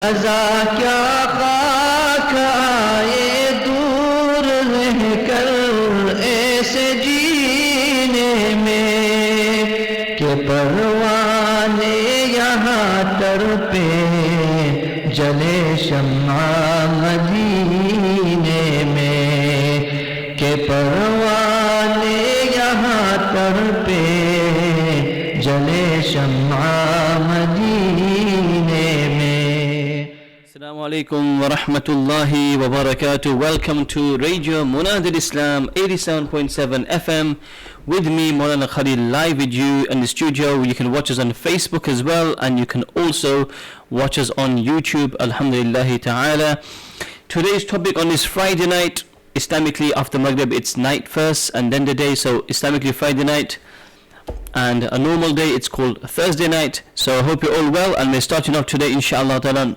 रज़ा क्या खाक आए दूर रह कर ऐसे जीने में कि परवाने यहाँ तड़पे जले शम्मा मदीने में कि परवाने यहाँ तड़पे जले शम्मा मदीने में. Assalamu alaikum wa rahmatullahi wa barakatuh. Welcome to Radio Munadil Islam 87.7 FM with me, Molana Khalil, live with you in the studio. You can watch us on Facebook as well, and you can also watch us on YouTube, alhamdulillah ta'ala. Today's topic on this Friday night, Islamically after Maghrib, it's night first and then the day, so Islamically Friday night. And a normal day, it's called Thursday night. So I hope you're all well, and we're starting off today, inshallah ta'ala.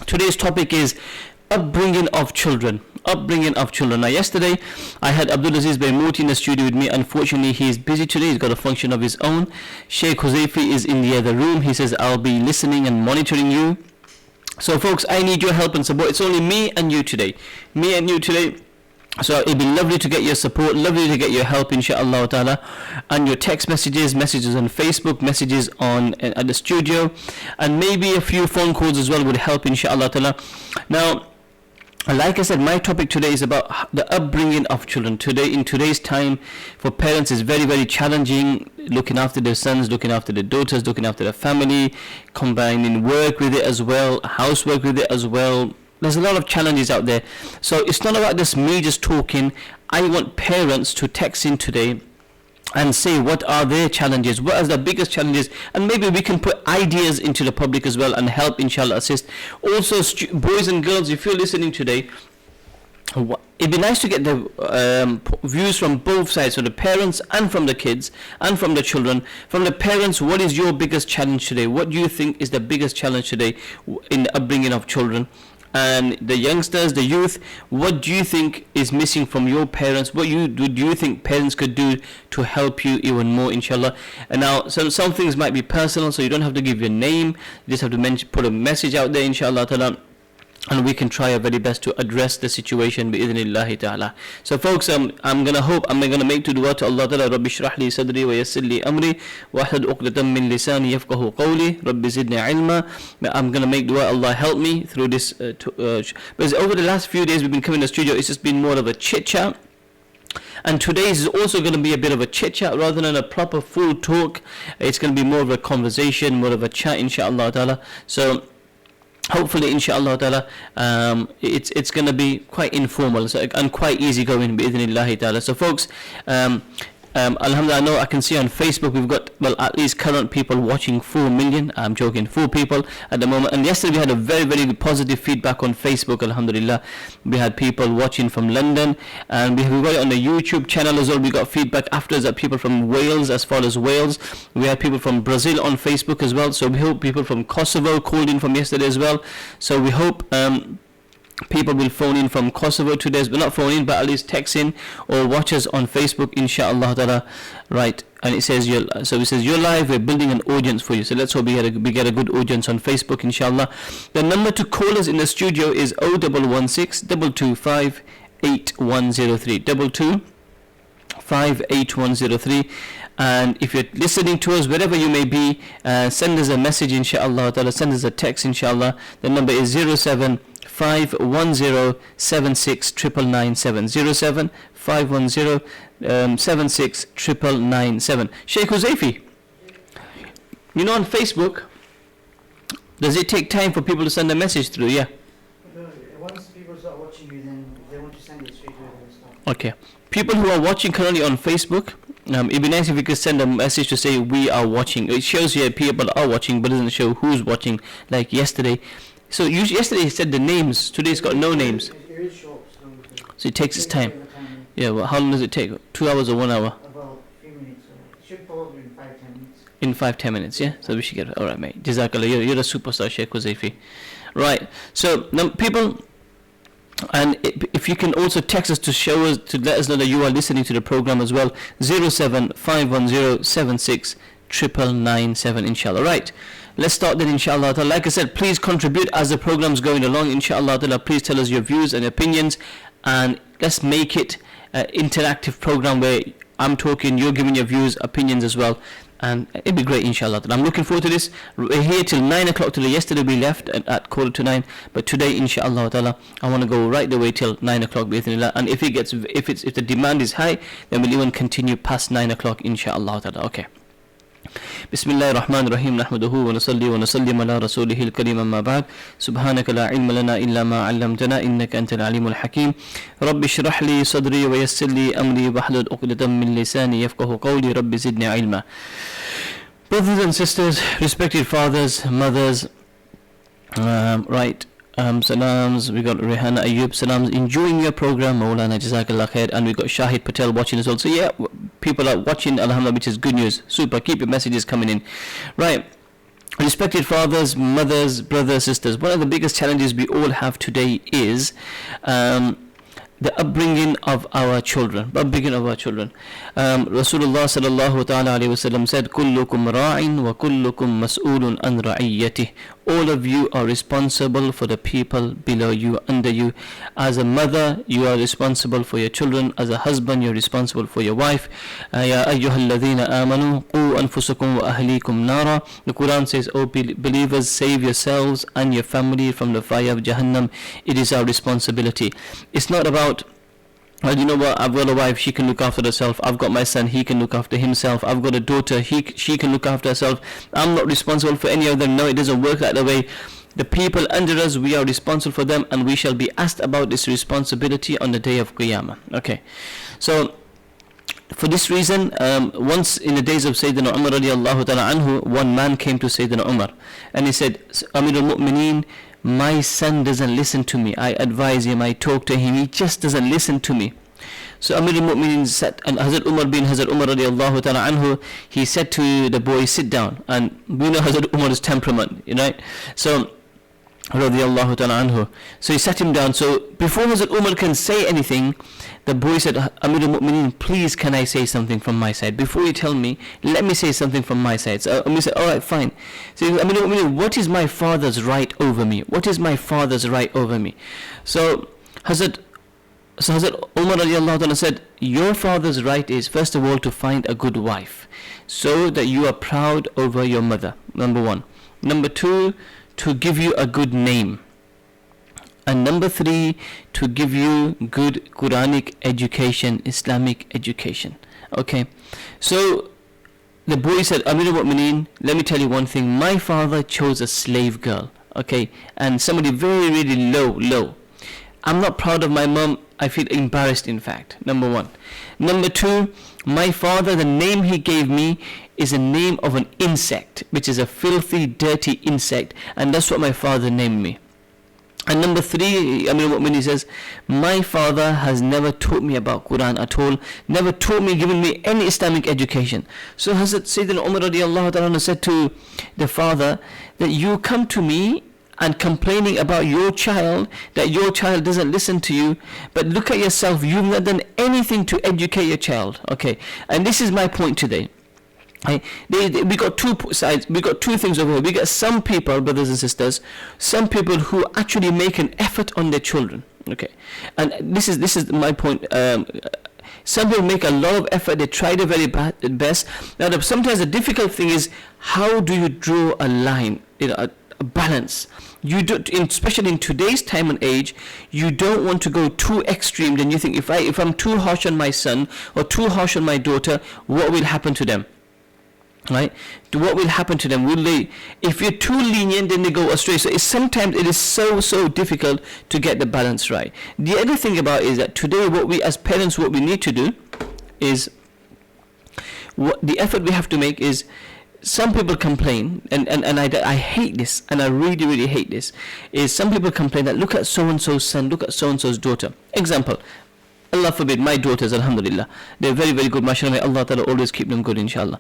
Today's topic is upbringing of children. Upbringing of children. Now yesterday I had Abdulaziz Baymuti in the studio with me. Unfortunately he's busy today, he's got a function of his own. Sheikh Huzaifi is in the other room. He says I'll be listening and monitoring you. So folks, I need your help and support. It's only me and you today. Me and you today. So it'd be lovely to get your support, lovely to get your help, inshallah ta'ala, and your text messages on Facebook, messages on at the studio, and maybe a few phone calls as well would help, inshallah ta'ala. Now, like I said, my topic today is about the upbringing of children. Today, in today's time, for parents, is very, very challenging, looking after their sons, looking after their daughters, looking after their family, combining work with it as well, housework with it as well. There's a lot of challenges out there. So it's not about just me just talking. I want parents to text in today and say what are their challenges, what are the biggest challenges, and maybe we can put ideas into the public as well and help, inshallah, assist. Also, boys and girls, if you're listening today, it'd be nice to get the views from both sides, so the parents and from the kids and from the children. From the parents, what is your biggest challenge today? What do you think is the biggest challenge today in the upbringing of children? And the youngsters, the youth, what do you think is missing from your parents? What do you think parents could do to help you even more, inshallah? And now some things might be personal, so you don't have to give your name. You just have to put a message out there, inshallah ta'ala, and we can try our very best to address the situation bi-idhnillahi ta'ala. So folks, I'm gonna make to dua to Allah ta'ala. Rabbi shrah li sadri wa yassir li amri wa ahlul uqdatan min lisani yafqahu qawli Rabbi zidni ilma. I'm gonna make dua, Allah help me through this because over the last few days we've been coming to the studio, it's just been more of a chit chat. And today is also going to be a bit of a chit chat rather than a proper full talk. It's going to be more of a conversation, more of a chat, inshallah ta'ala. So hopefully, inshallah ta'ala, it's going to be quite informal and quite easygoing, bi-idhnillahi ta'ala. So folks, alhamdulillah, I know I can see on Facebook we've got, well, at least current people watching 4 million. I'm joking, 4 people at the moment. And yesterday we had a very, very positive feedback on Facebook, alhamdulillah. We had people watching from London, and we got it on the YouTube channel as well. We got feedback afterwards that people from Wales, as far as Wales. We had people from Brazil on Facebook as well. So we hope people from Kosovo called in from yesterday as well. So we hope people will phone in from Kosovo today, but not phone in, but at least text in or watch us on Facebook, inshallah ta'ala. Right, and it says you're live, we're building an audience for you. So let's hope we get a good audience on Facebook, inshallah. The number to call us in the studio is 0116 225 8103 225 8103. And if you're listening to us wherever you may be, send us a message, inshallah ta'ala. Send us a text, inshallah. The number is 07510769997 07510769997. Sheikh Huzaifi, you know, on Facebook, does it take time for people to send a message through? Yeah. Once people start watching you, then they want to send it straight away and stuff. Okay. People who are watching currently on Facebook, it'd be nice if you could send a message to say we are watching. It shows here people are watching, but doesn't show who's watching. Like yesterday. So yesterday he said the names. Today it's got no names. It is short, so it takes its time. Yeah. Well, how long does it take? 2 hours or 1 hour? About a few minutes. It should probably in 5-10 minutes. In 5-10 minutes, yeah. So we should get it. All right, mate. Jazakallah. You're a superstar, Sheikh Huzaifi. Right. So now people. And if you can also text us to let us know that you are listening to the program as well, 07510769997, inshallah. Right. let's start then, inshallah ta'ala. Like I said, please contribute as the program's going along, inshallah ta'ala. Please tell us your views and opinions, and let's make it an interactive program where I'm talking, you're giving your views, opinions as well, and it'll be great, inshallah. I'm looking forward to this. We're here till 9 o'clock today. Yesterday we left at 8:45, but today, inshallah ta'ala, I want to go right the way till 9 o'clock, bi'ithnillah. And if the demand is high, then we'll even continue past 9 o'clock, inshallah ta'ala. Okay. بسم الله الرحمن الرحيم نحمده ونصلي ونسلم على رسوله الكريم أما بعد سبحانك لا علم لنا إلا ما علمتنا إنك أنت العليم الحكيم رب اشرح لي صدري ويسر لي أمري واحلل عقدة من لساني يفقهوا قولي رب زدني علما. Brothers and sisters, respected fathers, mothers, right, salams, we got Rehan Ayub, salams, enjoying your program, Molana, Jazakallah khair, and we got Shahid Patel watching as well. So yeah, people are watching, alhamdulillah, which is good news. Super, keep your messages coming in. Right, respected fathers, mothers, brothers, sisters, one of the biggest challenges we all have today is the upbringing of our children. Rasulullah sallallahu ta'ala alayhi wa sallam said, "Kullukum ra'in wa kullukum mas'ulun an ra'iyyatih." All of you are responsible for the people below you, under you. As a mother, you are responsible for your children. As a husband, you're responsible for your wife. Ya ayyuhalladhina amanu qu anfusakum wa ahlikum nara. The Quran says, "O believers, save yourselves and your family from the fire of Jahannam." It is our responsibility. It's not about, well, you know what, I've got a wife, she can look after herself. I've got my son, he can look after himself. I've got a daughter, she can look after herself. I'm not responsible for any of them. No, it doesn't work that way. The people under us, we are responsible for them, and we shall be asked about this responsibility on the day of Qiyamah. Okay, so for this reason, once in the days of Sayyidina Umar radiallahu ta'ala anhu, one man came to Sayyidina Umar and he said, Amirul Mu'mineen, my son doesn't listen to me. I advise him, I talk to him, he just doesn't listen to me. So Amir al-Mu'minin said, and Hazrat Umar bin Hazrat Umar radiallahu ta'ala anhu, he said to the boy, sit down. And we know Hazrat Umar's temperament, right? So radiallahu ta'ala anhu. So he sat him down. So before Hazrat Umar can say anything, the boy said, Amir al-Mu'minin, please can I say something from my side? Before you tell me, let me say something from my side. So Amir said, alright, fine. So Amir al-Mu'minin, what is my father's right over me? What is my father's right over me? So Hazrat Umar radiallahu ta'ala said, your father's right is, first of all, to find a good wife, so that you are proud over your mother, number one. Number two, to give you a good name. And number three, to give you good Quranic education, Islamic education. Okay, so the boy said, Amir al-Mu'mineen, let me tell you one thing. My father chose a slave girl, okay, and somebody very, really low. I'm not proud of my mom. I feel embarrassed, in fact, number one. Number two, my father, the name he gave me is a name of an insect, which is a filthy, dirty insect, and that's what my father named me. And number three, Amir al-Mu'minin says, my father has never taught me about Quran at all, never taught me, given me any Islamic education. So Hazrat Sayyidina Umar radiallahu ta'ala said to the father, that you come to me and complaining about your child, that your child doesn't listen to you, but look at yourself, you've not done anything to educate your child. Okay, and this is my point today. We got two sides, we got two things over here. We got some people, brothers and sisters, some people who actually make an effort on their children. Okay, and this is my point. Some people make a lot of effort, they try their very best. Now sometimes the difficult thing is, how do you draw a line, a balance? You do, especially in today's time and age, you don't want to go too extreme. Then you think, if I'm too harsh on my son or too harsh on my daughter, what will happen to them? Right? What will happen to them? Will they? If you're too lenient, then they go astray. So sometimes it is so difficult to get the balance right. The other thing about is that today, what we as parents, what we need to do is, what the effort we have to make is, some people complain, and I hate this, and I really hate this, is some people complain that look at so-and-so's son, look at so-and-so's daughter. Example, Allah forbid, my daughters, alhamdulillah, they're very good, mashallah, may Allah ta'ala always keep them good, inshallah.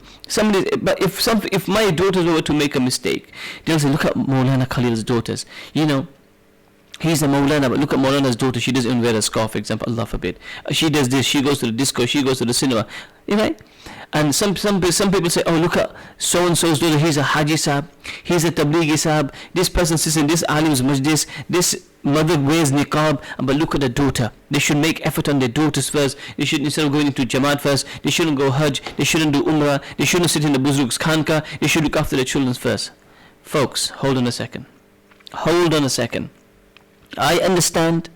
But if my daughters were to make a mistake, they'll say, look at Molana Khalil's daughters, He's a Molana, but look at Molana's daughter. She doesn't even wear a scarf, for example. Allah forbid. She does this. She goes to the disco. She goes to the cinema. You know? And some people say, oh, look at so and so's daughter. He's a Haji Sahib. He's a Tablighi Sahib. This person sits in this Alim's Majlis. This mother wears niqab. But look at the daughter. They should make effort on their daughters first. They should, instead of going into Jamaat first, they shouldn't go Hajj. They shouldn't do Umrah. They shouldn't sit in the Buzrug's Khanka. They should look after their children first. Folks, hold on a second. Hold on a second. I understand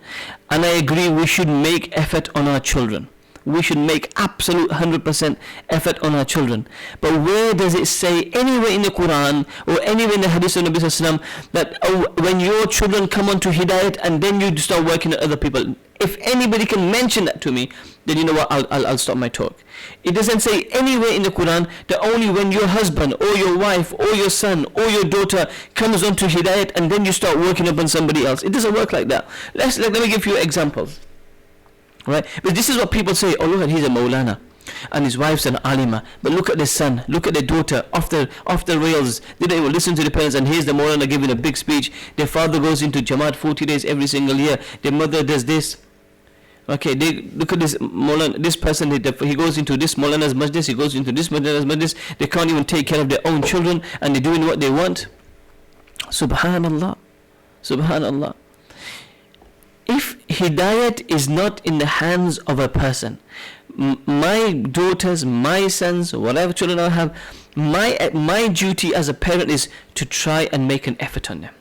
and I agree we should make effort on our children. We should make absolute 100% effort on our children. But where does it say anywhere in the Quran or anywhere in the Hadith of Nabi Sallallahu Alaihi Wasallam that when your children come onto Hidayat and then you start working at other people? If anybody can mention that to me, then you know what, I'll stop my talk. It doesn't say anywhere in the Quran that only when your husband or your wife or your son or your daughter comes onto Hidayat and then you start working upon somebody else. It doesn't work like that. Let me give you examples. Right? But this is what people say, oh look at, he's a Molana and his wife's an Alima, but look at the son, look at the daughter off the rails. They don't even listen to the parents, and here's the Molana giving a big speech. Their father goes into Jamaat 40 days every single year. Their mother does this. Okay, they look at this Molana, this person, he goes into this Molana's Majlis, he goes into this Molana's Majlis. They can't even take care of their own children and they're doing what they want. Subhanallah. Subhanallah. If Hidayat is not in the hands of a person, my daughters, my sons, whatever children I have, my duty as a parent is to try and make an effort on them,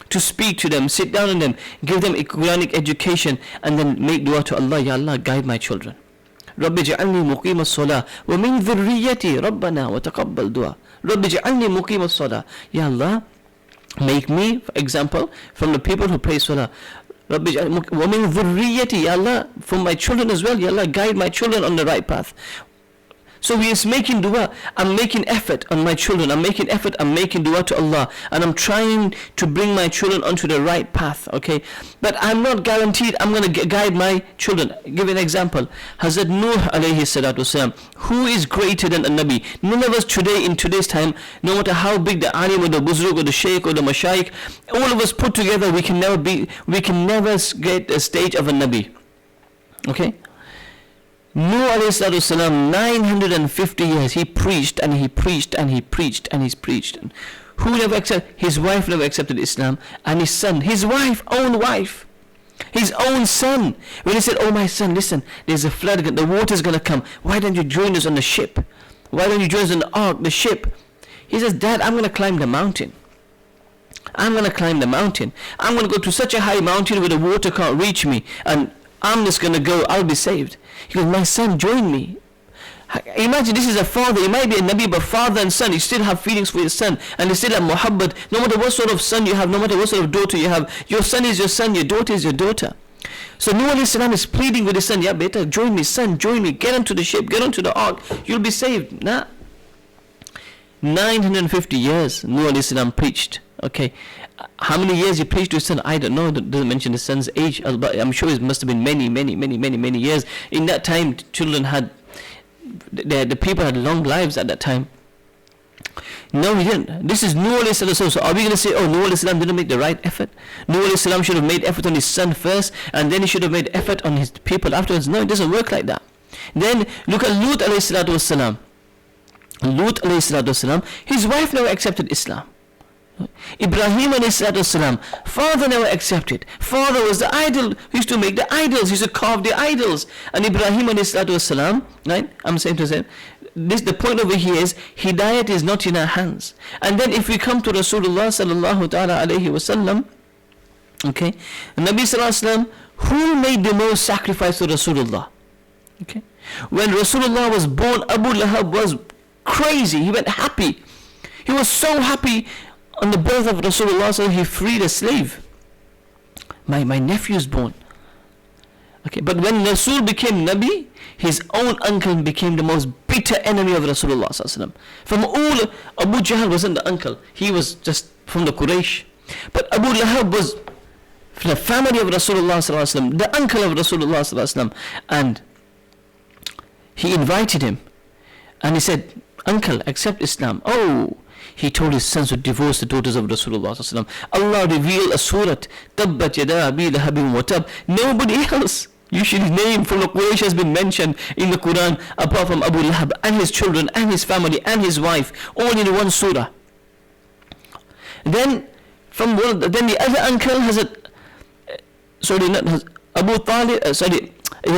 to speak to them, sit down on them, give them a Quranic education, and then make dua to Allah. Ya Allah, guide my children. Rabbi ja'alni muqim as-salah wa min dhurriyyati rabbana wa taqabbal dua. Rabbi ja'alni muqim as-salah. Ya Allah, make me, for example, from the people who pray salah. Rabbi ja'alni wa min dhurriyyati. Ya Allah, from my children as well. Ya Allah, guide my children on the right path. So we is making dua. I'm making effort on my children. I'm making effort. I'm making dua to Allah. And I'm trying to bring my children onto the right path. Okay. But I'm not guaranteed I'm going to guide my children. Give an example. Hazrat Nuh alayhi salatu wasalam, who is greater than a Nabi? None of us today, in today's time, no matter how big the alim or the buzruk or the sheikh or the mashayikh, all of us put together, we can never get a stage of a Nabi. Okay. Nuh alayhi salatu wasalam, 950 years, he preached and he preached and he preached and he's preached. Who never accepted? His wife never accepted Islam, and his son, his own wife, his own son. When he said, oh my son, listen, there's a flood, the water's going to come. Why don't you join us on the ship? Why don't you join us on the ark, the ship? He says, Dad, I'm going to climb the mountain. I'm going to climb the mountain. I'm going to go to such a high mountain where the water can't reach me, and I'm just going to go, I'll be saved. He goes, my son, join me. Imagine, this is a father, he might be a Nabi, but father and son, you still have feelings for your son, and you still have muhabbat. No matter what sort of son you have, no matter what sort of daughter you have, your son is your son, your daughter is your daughter. So Nuh alayhi salam is pleading with his son, yeah beta, join me, son, join me, get onto the ship, get onto the ark, you'll be saved. Nah. 950 years Nuh alayhi salam preached. Okay, how many years he preached to his son, I don't know. It doesn't mention the son's age, but I'm sure it must have been many years. In that time, children had, the people had long lives at that time. No, he didn't. This is Nuh alayhi salam. So are we going to say, oh, Nuh alayhi salam didn't make the right effort? Nuh alayhi salam should have made effort on his son first, and then he should have made effort on his people afterwards. No, it doesn't work like that. Then look at Lut alayhi salatu wasalam. Lut alayhi salatu wasalam, his wife never accepted Islam. Ibrahim alayhi father never accepted. Father was the idol. He used to make the idols. He used to carve the idols. And Ibrahim alayhi right? I'm saying to say, this, the point over here is Hidayat is not in our hands. And then if we come to Rasulullah sallallahu ta'ala alayhi wasallam, okay, Nabi sallallahu alayhi wasallam, who made the most sacrifice to Rasulullah? Okay, when Rasulullah was born, Abu Lahab was crazy. He went happy. He was so happy. On the birth of Rasulullah, so he freed a slave. My nephew is born. Okay, but when Rasul became Nabi, his own uncle became the most bitter enemy of Rasulullah. From all, Abu Jahl wasn't the uncle, he was just from the Quraysh. But Abu Lahab was from the family of Rasulullah, the uncle of Rasulullah, and he invited him, and he said, uncle, accept Islam. Oh, he told his sons to divorce the daughters of Rasulullah sallallahu alaihi wasallam. Allah revealed a surah, Tabbat yada abi lahabin wa tab. Nobody else, usually name from the Quraysh, has been mentioned in the Quran apart from Abu Lahab and his children and his family and his wife, all in one surah. Then the other uncle has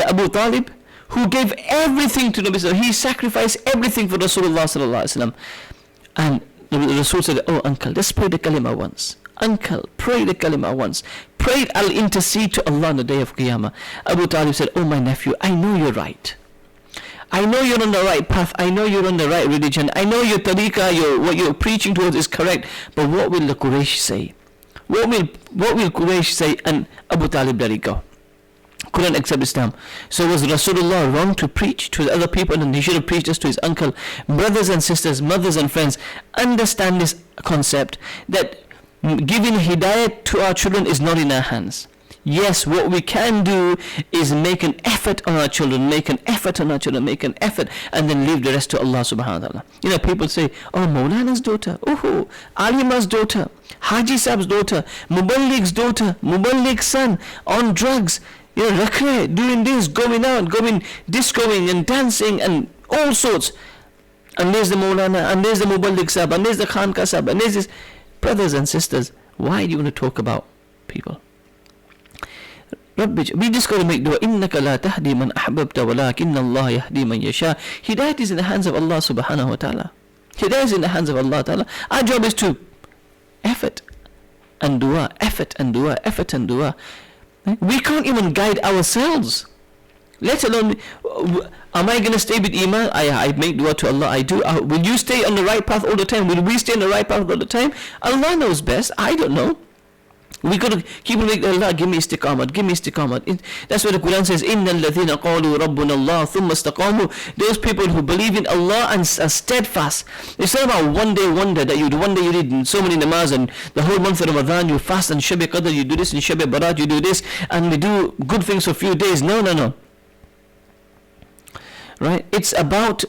Abu Talib, who gave everything to Nabi. He sacrificed everything for Rasulullah sallallahu alaihi wasallam. And the Rasul said, "Oh uncle, let's pray the kalima once. Uncle, pray the kalima once. Pray, I'll intercede to Allah on the day of Qiyamah." Abu Talib said, "Oh my nephew, I know you're right. I know you're on the right path. I know you're on the right religion. I know your tariqah, what you're preaching towards is correct. But what will the Quraysh say? What will Quraysh say?" And Abu Talib let it go. Couldn't accept Islam. So was Rasulullah wrong to preach to other people, and he should have preached this to his uncle? Brothers and sisters, mothers and friends, understand this concept that giving hidayah to our children is not in our hands. Yes, what we can do is make an effort on our children, make an effort, and then leave the rest to Allah subhanahu wa ta'ala. You know, people say, "Oh, Molana's daughter, oh, Alima's daughter, Haji Saab's daughter, Muballigh's daughter, Muballigh's son, on drugs, you know, rakre, doing this, going out, going discoing and dancing and all sorts. And there's the Molana, and there's the Muballigh Saab, and there's the Khanka Saab, and there's this." Brothers and sisters, why do you want to talk about people? We just got to make dua. إِنَّكَ لَا تَهْدِي مَنْ أَحْبَبْتَ وَلَكِنَّ اللَّهَ يَهْدِي مَنْ يَشَاءُ. Hidayat is in the hands of Allah subhanahu wa ta'ala. Hidayat is in the hands of Allah ta'ala. Our job is to effort and dua, effort and dua, effort and dua. We can't even guide ourselves, let alone, am I going to stay with Iman? I make dua to Allah, I do. Will you stay on the right path all the time? Will we stay on the right path all the time? Allah knows best, I don't know. We got to keep on making, Allah, give me istiqamat, give me istiqamat. That's what the Quran says, إِنَّ الَّذِينَ قَالُوا رَبُّنَا اللَّهُ ثُمَّ اسْتَقَامُوا. Those people who believe in Allah and are steadfast. It's not about one day wonder that one day you read so many namaz, and the whole month of Ramadan you fast, and Shab Qadr you do this, and Shab Barat you do this, and we do good things for a few days. No. Right? It's about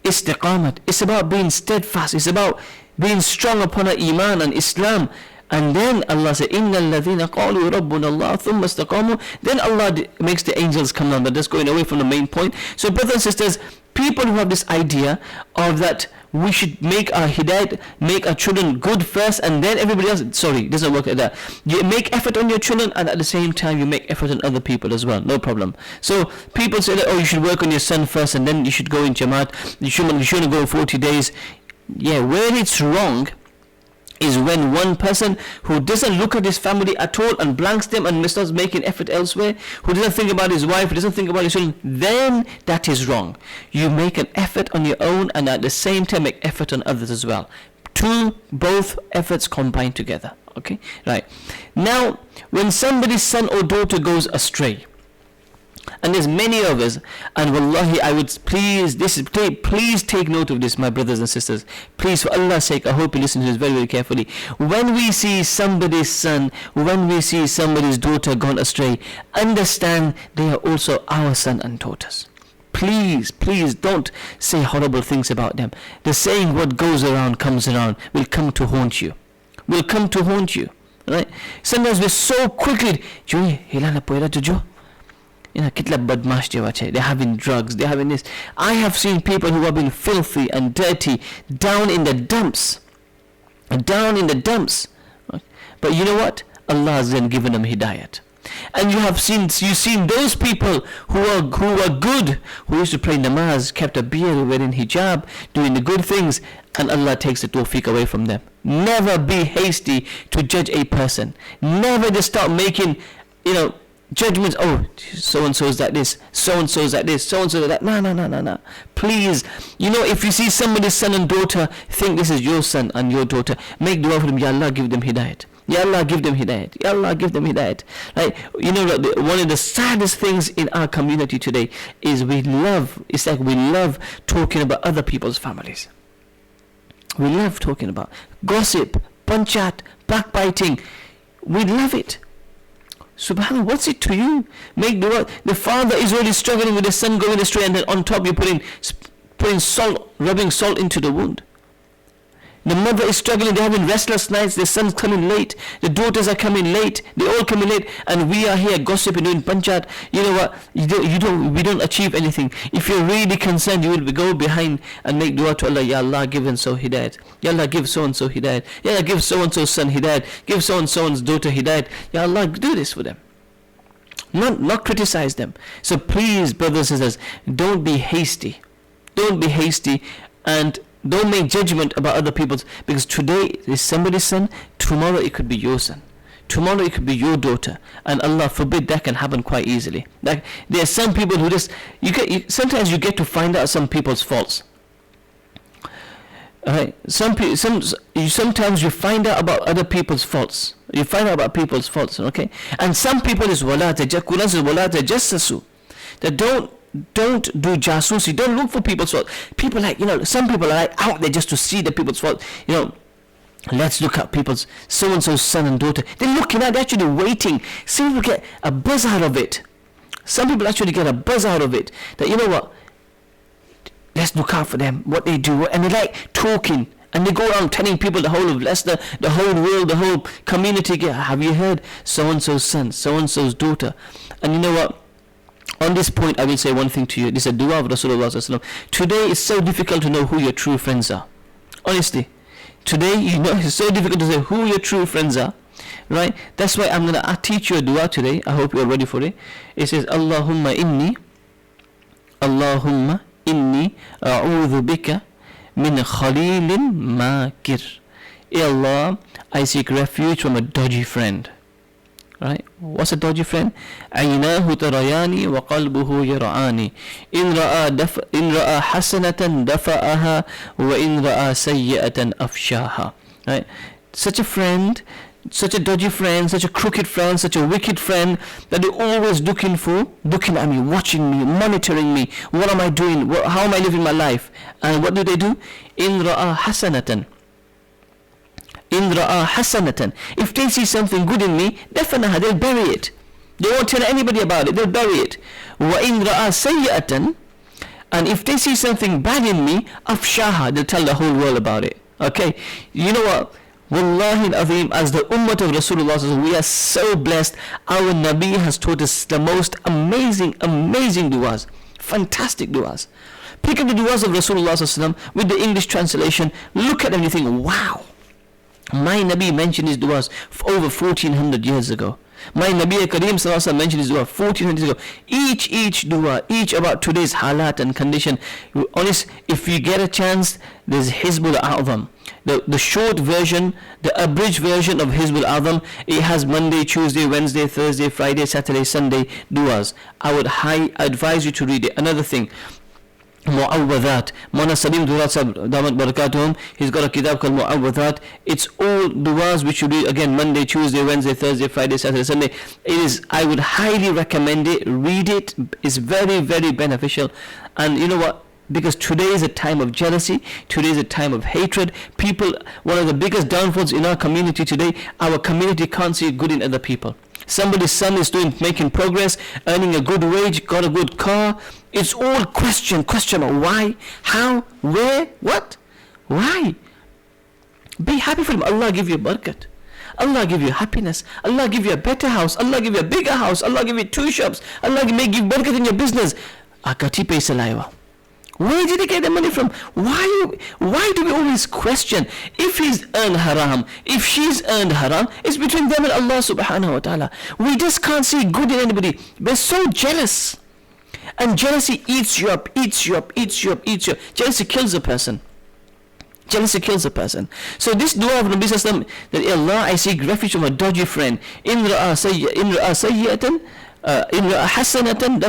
istiqamat. It's about being steadfast. It's about being strong upon our Iman and Islam. And then Allah said, إِنَّ الَّذِينَ قَالُوا رَبُّنَا اللَّهُ ثُمَّ اسْتَقَامُوا. Then Allah makes the angels come down. But that's going away from the main point. So brothers and sisters, people who have this idea of that we should make our hidayat, make our children good first, and then everybody else. Sorry, it doesn't work like that. You make effort on your children, and at the same time you make effort on other people as well. No problem. So people say that, oh, you should work on your son first, and then you should go in Jamaat. You shouldn't go 40 days. Yeah, where it's wrong is when one person who doesn't look at his family at all and blanks them and starts making effort elsewhere, who doesn't think about his wife, who doesn't think about his children, then that is wrong. You make an effort on your own, and at the same time make effort on others as well. Both efforts combined together. Okay, right. Now, when somebody's son or daughter goes astray, and there's many of us, and wallahi, I would please take note of this, my brothers and sisters. Please, for Allah's sake, I hope you listen to this very, very carefully. When we see somebody's son, when we see somebody's daughter gone astray, understand they are also our son and daughters. Please don't say horrible things about them. The saying, what goes around comes around, will come to haunt you. Right? Sometimes we're so quickly, they're having drugs, they're having this. I have seen people who have been filthy and dirty down in the dumps. But you know what? Allah has then given them hidayat. And you've seen those people who are good, who used to pray namaz, kept a beard, wearing hijab, doing the good things, and Allah takes the tawfiq away from them. Never be hasty to judge a person. Never just start making, judgments. Oh, so and so is like this, so and so is like this, so and so is like that. No. Please, if you see somebody's son and daughter, think this is your son and your daughter. Make dua for them. Ya Allah, give them hidayat. Ya Allah, give them hidayat. Ya Allah, give them hidayat. Right? One of the saddest things in our community today is we love talking about other people's families. We love talking about gossip, panchat, backbiting. We love it. Subhanallah, what's it to you? Make dua. The father is really struggling with the son going astray, and then on top you're putting salt, rubbing salt into the wound. The mother is struggling, they're having restless nights, their son's coming late, the daughters are coming late, they all coming late, and we are here gossiping, doing panchat. You know what? We don't achieve anything. If you're really concerned, you will go behind and make dua to Allah. Ya Allah, give and so hidayat. Ya Allah, give so and so hidayat. Ya Allah, give so and so's son hidayat. Give so and so's daughter hidayat. Ya Allah, do this for them. Not criticize them. So please, brothers and sisters, don't be hasty. Don't be hasty, and don't make judgment about other people's, because today is somebody's son, tomorrow it could be your son, tomorrow it could be your daughter, and Allah forbid that can happen quite easily. Like, there are some people who just sometimes you get to find out some people's faults. Alright, sometimes you find out about other people's faults. You find out about people's faults, okay? And some people is wala tajassasu, that don't do jasusi, don't look for people's fault. People like, some people are like out there just to see the people's fault. Let's look at people's so-and-so's son and daughter. They're looking at, they're actually waiting. Some people get a buzz out of it. Some people actually get a buzz out of it. That, you know what, let's look out for them, what they do. And they like talking. And they go around telling people, the whole of Leicester, the whole world, the whole community, have you heard so-and-so's son, so-and-so's daughter? And you know what? On this point, I will say one thing to you. This is a dua of Rasulullah sallallahu alaihi wasallam. Today it's so difficult to know who your true friends are. Honestly, today it's so difficult to say who your true friends are. Right? That's why I'm gonna teach you a dua today. I hope you're ready for it. It says, Allahumma inni a'udhu bika min khalilin makir. Ya Allah, I seek refuge from a dodgy friend. Right? What's a dodgy friend? عيناه ترياني وقلبه يرعاني إن رأى حسنة دفعها وإن رأى سيئة أفشاها. Right? Such a friend, such a dodgy friend, such a crooked friend, such a wicked friend that they're always looking at me, watching me, monitoring me. What am I doing? How am I living my life? And what do? إن رأى حسنة. In ra'a hasanatan. If they see something good in me, definitely they'll bury it. They won't tell anybody about it, they'll bury it. Wa in ra'a sayyatan. And if they see something bad in me, afshaha, they'll tell the whole world about it. Okay? You know what? Wallahi al-azim, as the ummah of Rasulullah, we are so blessed. Our Nabi has taught us the most amazing du'as. Fantastic du'as. Pick up the du'as of Rasulullah with the English translation. Look at them and you think, wow. My Nabi mentioned his du'as over 1400 years ago. My Nabi Kareem Sallallahu mentioned his dua 1400 years ago. Each dua, each about today's halat and condition. Honest, if you get a chance, there's Hizbul A'zam. The short version, the abridged version of Hizbul A'zam. It has Monday, Tuesday, Wednesday, Thursday, Friday, Saturday, Sunday duas. I would advise you to read it. Another thing, Mu'awwadat. Mona Salim Durat Sahib Damat Barakatuhum, he's got a kitab called Mu'awwadat. It's all duas which you read again Monday, Tuesday, Wednesday, Thursday, Friday, Saturday, Sunday. I would highly recommend it. Read it. It's very, very beneficial. And you know what? Because today is a time of jealousy, today is a time of hatred. One of the biggest downfalls in our community today, our community can't see good in other people. Somebody's son is making progress, earning a good wage, got a good car. It's all question why, how, where, what, why. Be happy for him. Allah give you barakat. Allah give you happiness. Allah give you a better house. Allah give you a bigger house. Allah give you 2 shops. Allah may give barakat in your business. Akati pay salaiwa. Where did he get the money from? Why do we always question? If he's earned haram, if she's earned haram, it's between them and Allah subhanahu wa ta'ala. We just can't see good in anybody. We're so jealous. And jealousy eats you up. Jealousy kills a person. So this dua of Nabi Sallallahu Alaihi Wasallam, that Allah, I seek refuge from a dodgy friend. In ra'a sayyatan. In hasanatan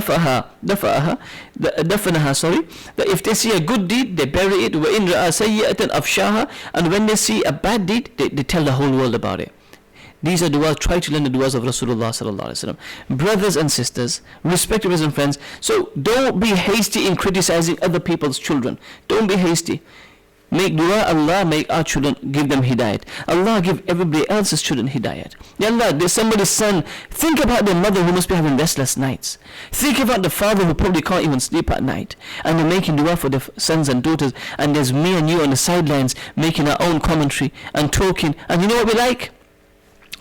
dafanaha, sorry, that if they see a good deed, they bury it. Wa in ra'a sayyatan afshaha, and when they see a bad deed, they tell the whole world about it. These are du'as. Try to learn the du'as of Rasulullah sallallahu alaihi wasallam. Brothers and sisters, respected brothers and friends, so don't be hasty in criticizing other people's children. Don't be hasty. Make dua, Allah make our children, give them hidayat. Allah give everybody else's children hidayat. Ya Allah, there's somebody's son. Think about their mother who must be having restless nights. Think about the father who probably can't even sleep at night. And they're making dua for their sons and daughters. And there's me and you on the sidelines making our own commentary and talking. And you know what we like?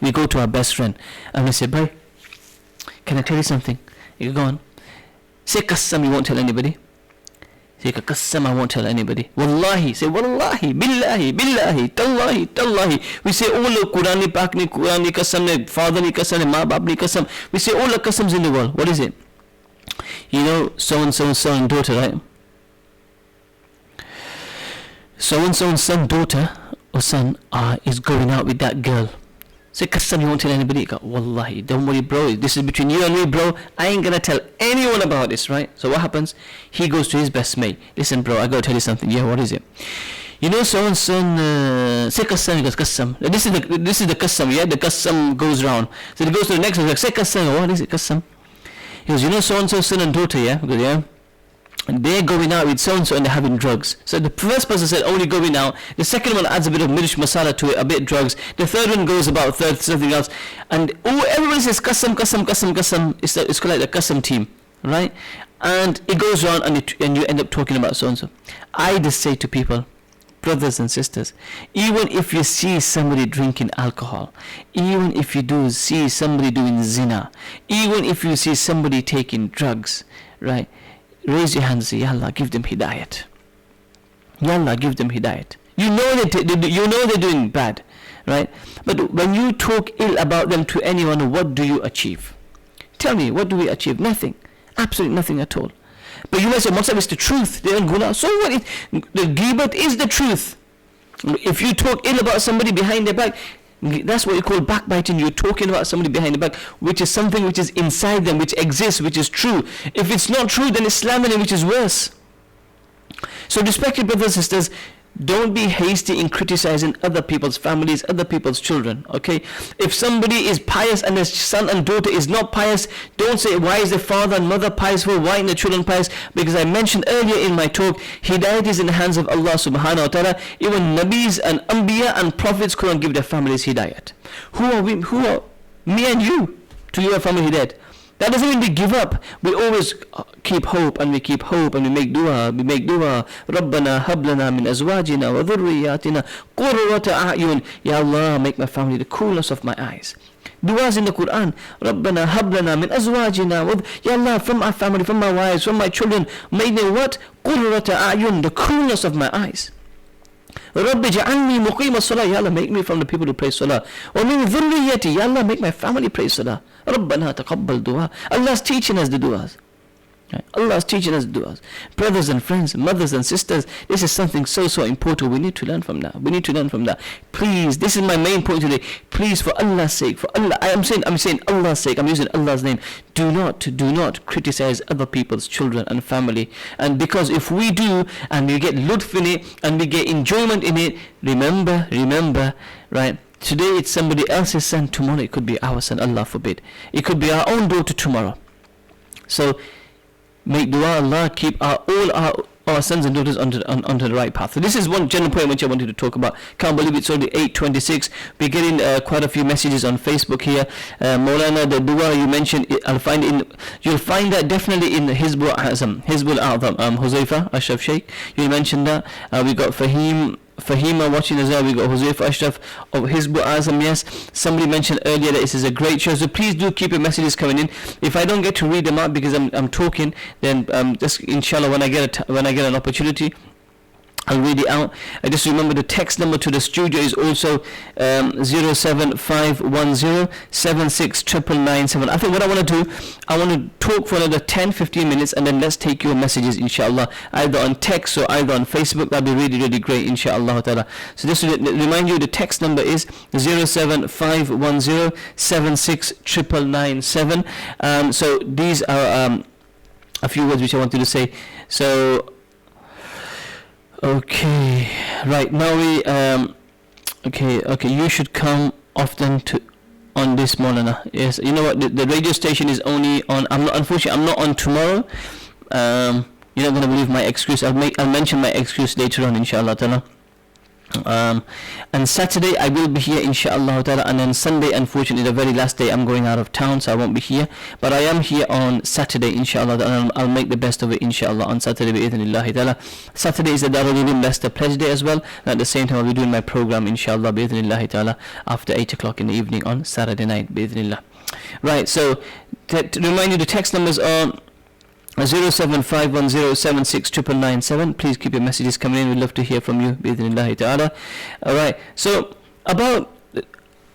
We go to our best friend and we say, boy, can I tell you something? You go on. Say qassam, you won't tell anybody. Say qassam, I won't tell anybody. Wallahi, say wallahi, billahi, billahi, tallahi, tallahi. We say all the Quran Pak ni Quran ni qasam ne, father ni qasam ne, ma baap ni qasam. We say all the qasams in the world. What is it? You know, so and so and son daughter, right? So and so and son daughter or son is going out with that girl. Say qassam, you won't tell anybody. Go, wallahi, don't worry bro, this is between you and me bro, I ain't gonna tell anyone about this, right? So what happens? He goes to his best mate. Listen bro, I gotta tell you something. Yeah, what is it? You know so and so, say qassam. He goes qassam. This is the qassam, yeah? The qassam goes round. So he goes to the next one, like, say qassam. What is it, qassam? He goes, you know so and so son and daughter, yeah? Goes, yeah. And they're going out with so-and-so and they're having drugs. So the first person said only going out. The second one adds a bit of mirch masala to it, a bit drugs. The third one goes about something else. And everybody says qassam, qassam, qassam, qassam. It's called like the qassam team, right? And it goes on and you end up talking about so-and-so. I just say to people, brothers and sisters, even if you see somebody drinking alcohol, even if you do see somebody doing zina, even if you see somebody taking drugs, right? Raise your hands and say, Ya Allah, give them hidayat. Ya Allah, give them hidayat. You know they're doing bad, right? But when you talk ill about them to anyone, what do you achieve? Tell me, what do we achieve? Nothing. Absolutely nothing at all. But you might say, Muslim, it's the truth. They're in guna. So what? The ghibat is the truth. If you talk ill about somebody behind their back, that's what you call backbiting. You're talking about somebody behind the back, which is something which is inside them, which exists, which is true. If it's not true, then it's slandering, which is worse. So respected brothers and sisters, don't be hasty in criticizing other people's families, other people's children, okay? If somebody is pious and their son and daughter is not pious, don't say, why is the father and mother pious for? Why are the children pious? Because I mentioned earlier in my talk, hidayat is in the hands of Allah subhanahu wa ta'ala. Even nabis and anbiya and prophets couldn't give their families hidayat. Who are we? Who are me and you to give our family hidayat? That doesn't mean we give up. We always keep hope and we keep hope and we make dua. We make dua. رَبَّنَا هَبْ لَنَا مِنْ أَزْوَاجِنَا وَذُرِّيَّاتِنَا قُرَّةَ أَعْيُنٍ. Ya Allah, make my family the coolness of my eyes. Duas in the Quran. رَبَّنَا هَبْ لَنَا مِنْ أَزْوَاجِنَا. Ya Allah, from my family, from my wives, from my children, make them what? قُرَّةَ أَعْيُنٍ, the coolness of my eyes. رَبِّ جَعَلْنِي مُقِيمَ الصَّلَاةِ. Ya Allah, make me from the people who pray salah. وَمِنْ ذُرِّيَّتِي. Ya Allah, make my family pray salah. رَبَّنَا تَقَبَّلْ دُعَا. Allah's teaching us the duas. Right? Allah is teaching us duas. Brothers and friends, mothers and sisters, this is something so important. We need to learn from that. We need to learn from that. Please, this is my main point today. Please, for Allah's sake, for Allah, I'm saying Allah's sake, I'm using Allah's name. Do not criticize other people's children and family. And because if we do, and we get lutf in it, and we get enjoyment in it, remember, right? Today it's somebody else's son, tomorrow it could be our son, Allah forbid. It could be our own daughter tomorrow. So make dua, Allah keep all our sons and daughters onto the right path. So this is one general point which I wanted to talk about. Can't believe it's already 8:26. We're getting quite a few messages on Facebook here. Molana, the dua you mentioned, you'll find that definitely in Hizbul A'zam, Huzaifa Ashraf Sheikh. You mentioned that. We got Fahima watching as well. We got Huzaifa Ashraf of Hizbul Azam. Yes, somebody mentioned earlier that this is a great show, so please do keep your messages coming in. If I don't get to read them out because I'm talking, then just inshallah when I get an opportunity, I'll read it out. I just remember the text number to the studio is also 07510769997. I think what I want to do, I want to talk for another 10-15 minutes and then let's take your messages inshallah, either on text or either on Facebook. That'd be really great inshallah ta'ala. So just to remind you, the text number is 07510769997. So these are a few words which I wanted to say. So okay, right now we okay, you should come often on this Molana. Yes, you know what, the radio station is only on, unfortunately I'm not on tomorrow. You're not going to believe my excuse. I'll mention my excuse later on inshallah ta'ala. And Saturday I will be here inshallah ta'ala, and then Sunday unfortunately the very last day I'm going out of town, so I won't be here, but I am here on Saturday inshallah, and I'll make the best of it inshallah on Saturday bi'idhnillahi ta'ala. Saturday is the Darul Uloom Leicester Pledge Day as well, and at the same time I'll be doing my program inshallah bi'idhnillahi ta'ala after 8 o'clock in the evening on Saturday night bi'idhnillah. Right, so to remind you, the text numbers are 07510769997. Please keep your messages coming in. We'd love to hear from you bi'idhnillahi ta'ala. Alright, so about,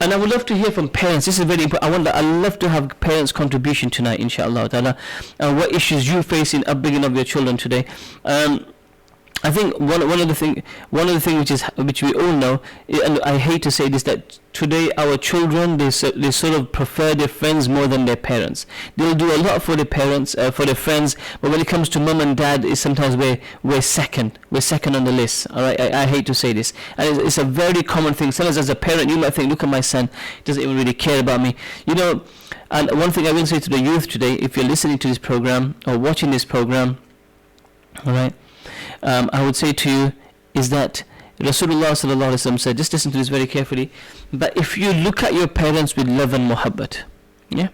and I would love to hear from parents. This is very important. I love to have parents' contribution tonight inshallah ta'ala. What issues you face in upbringing of your children today. I think one of the thing which we all know, and I hate to say this, that today our children they sort of prefer their friends more than their parents. They'll do a lot for their parents, for their friends, but when it comes to mum and dad, it's sometimes we're second on the list. All right, I hate to say this, and it's a very common thing. Sometimes as a parent, you might think, look at my son, he doesn't even really care about me, you know. And one thing I will say to the youth today, if you're listening to this program or watching this program, all right. I would say to you is that Rasulullah sallallahu alaihi wasallam said, just listen to this very carefully, but if you look at your parents with love and muhabbat, yeah,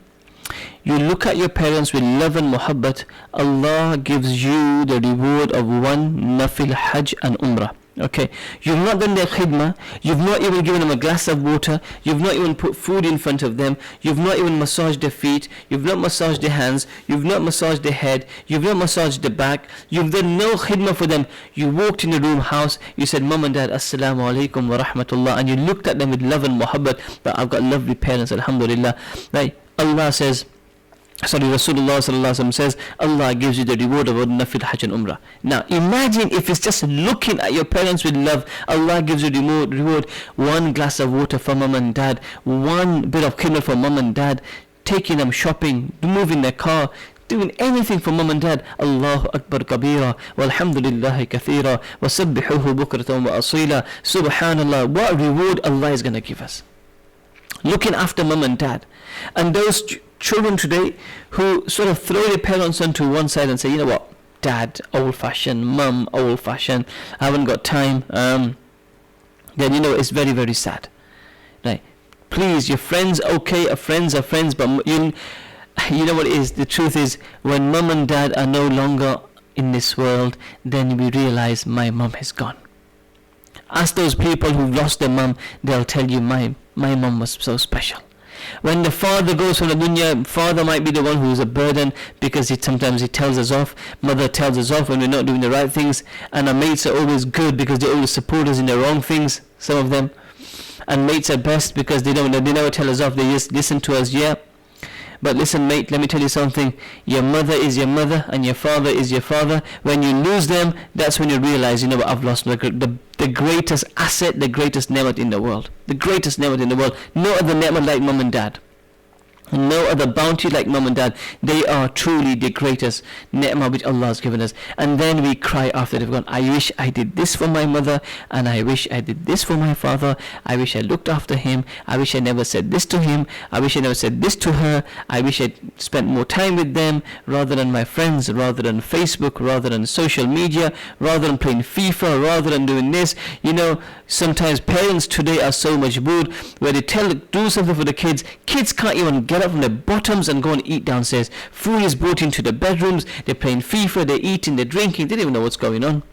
you look at your parents with love and muhabbat, Allah gives you the reward of one nafil hajj and umrah. Okay, you've not done their khidmah, you've not even given them a glass of water, you've not even put food in front of them, you've not even massaged their feet, you've not massaged their hands, you've not massaged their head, you've not massaged their back, you've done no khidmah for them. You walked in the room house, you said, Mum and Dad, Assalamu alaikum wa rahmatullah, and you looked at them with love and muhabbat. But I've got lovely parents, alhamdulillah. Right? Rasulullah sallallahu alaihi wasallam says, Allah gives you the reward of nafil hajj and umrah. Now imagine if it's just looking at your parents with love, Allah gives you the reward, one glass of water for mum and dad, one bit of khidmah for mum and dad, taking them shopping, moving their car, doing anything for mum and dad. Allahu Akbar kabira, walhamdulillahi kathira, wa sabbihuhu bukratan wa asila. Subhanallah, what reward Allah is going to give us. Looking after mum and dad. And those children today who sort of throw their parents onto one side and say, you know what, dad old fashioned, mum old fashioned, I haven't got time, then you know it's very, very sad. Right? Please, your friends, okay, friends are friends, but you know what it is, the truth is, when mum and dad are no longer in this world, then we realize my mum is gone. Ask those people who've lost their mum, they'll tell you my mum was so special. When the father goes from the dunya, father might be the one who's a burden, because sometimes he tells us off, mother tells us off when we're not doing the right things, and our mates are always good because they always support us in the wrong things, some of them. And mates are best because they never tell us off, they just listen to us, yeah. But listen mate, let me tell you something, your mother is your mother and your father is your father. When you lose them, that's when you realize, you know what, I've lost the greatest asset, the greatest ni'mat in the world. The greatest ni'mat in the world. No other ni'mat like mum and dad. No other bounty like mum and dad. They are truly the greatest ni'mah which Allah has given us. And then we cry after they've gone, I wish I did this for my mother, and I wish I did this for my father. I wish I looked after him. I wish I never said this to him. I wish I never said this to her. I wish I spent more time with them rather than my friends, rather than Facebook, rather than social media, rather than playing FIFA, rather than doing this. You know, sometimes parents today are so much bored where they do something for the kids. Kids can't even get up from their bottoms and go and eat downstairs. Food is brought into the bedrooms. They're playing FIFA, they're eating, they're drinking. They don't even know what's going on.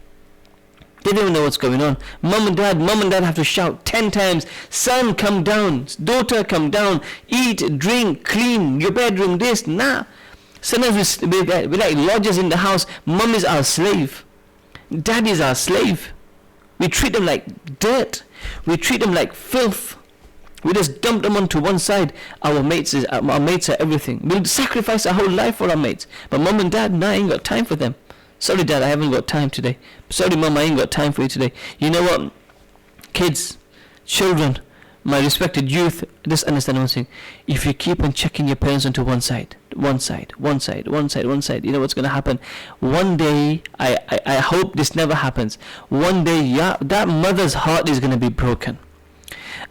They don't even know what's going on. Mum and dad have to shout 10 times, son come down, daughter come down, eat, drink, clean your bedroom, this, nah. Sometimes we're like lodgers in the house. Mum is our slave, dad is our slave. We treat them like dirt, we treat them like filth. We just dump them onto one side. Our mates are everything. We'll sacrifice our whole life for our mates. But mum and dad, I ain't got time for them. Sorry dad, I haven't got time today. Sorry mum, I ain't got time for you today. You know what? Kids, children, my respected youth, just understand one thing. If you keep on checking your parents onto one side, you know what's going to happen? One day, I hope this never happens. One day, that mother's heart is going to be broken.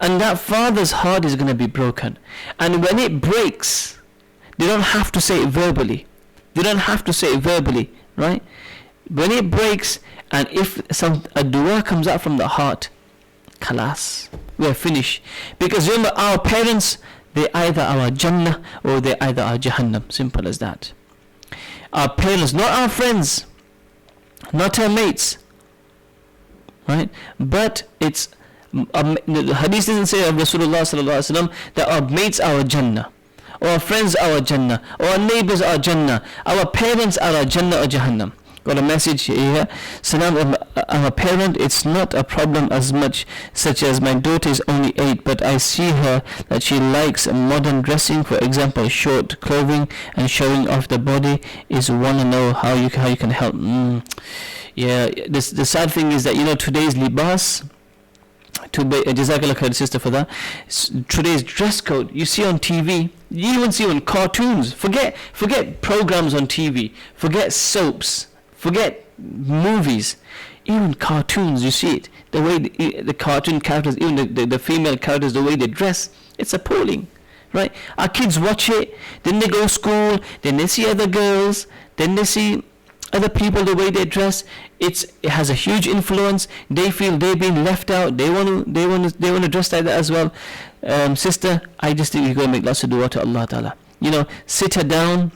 And that father's heart is going to be broken. And when it breaks, they don't have to say it verbally. Right? When it breaks, and if a dua comes out from the heart, Khalas, we are finished. Because remember, our parents, they either our Jannah or they either our Jahannam. Simple as that. Our parents, not our friends, not our mates, right? But it's the hadith doesn't say of Rasulullah sallallahu alaihi wasallam that our mates are our Jannah, or our friends are our Jannah, or our neighbors are our Jannah. Our parents are our Jannah or Jahannam. Got a message here. Salam, I'm a parent. It's not a problem as much, such as my daughter is only 8, but I see her that she likes modern dressing, for example, short clothing and showing off the body. Is want to know how you can help. Yeah, the sad thing is that today's libas. Jazakallah khair, sister, for that. Today's dress code you see on TV, you even see on cartoons. Forget programs on TV. Forget soaps. Forget movies. Even cartoons, you see it. The way the cartoon characters, even the female characters, the way they dress, it's appalling, right? Our kids watch it, then they go to school, then they see other girls, then they see other people, the way they dress. It has a huge influence. They feel they've been left out. They want to dress like that as well. Sister, I just think you're going to make lots of dua to Allah Ta'ala. Sit her down.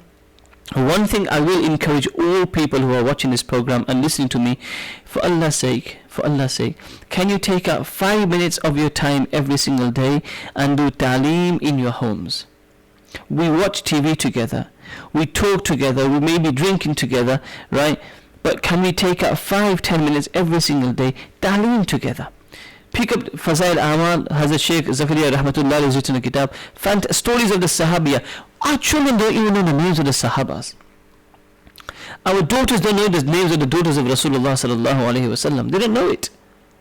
One thing I will encourage all people who are watching this program and listening to me, for Allah's sake, can you take out 5 minutes of your time every single day and do ta'aleem in your homes? We watch TV together, we talk together, we may be drinking together, right? But can we take out 5-10 minutes every single day, ta'aleem together? Pick up Fazail Amal. Hazrat Sheikh Zakaria Rahmatullah has written a kitab, stories of the Sahabiya. Our children don't even know the names of the Sahabas. Our daughters don't know the names of the daughters of Rasulullah sallallahu alaihi wasallam. They don't know it.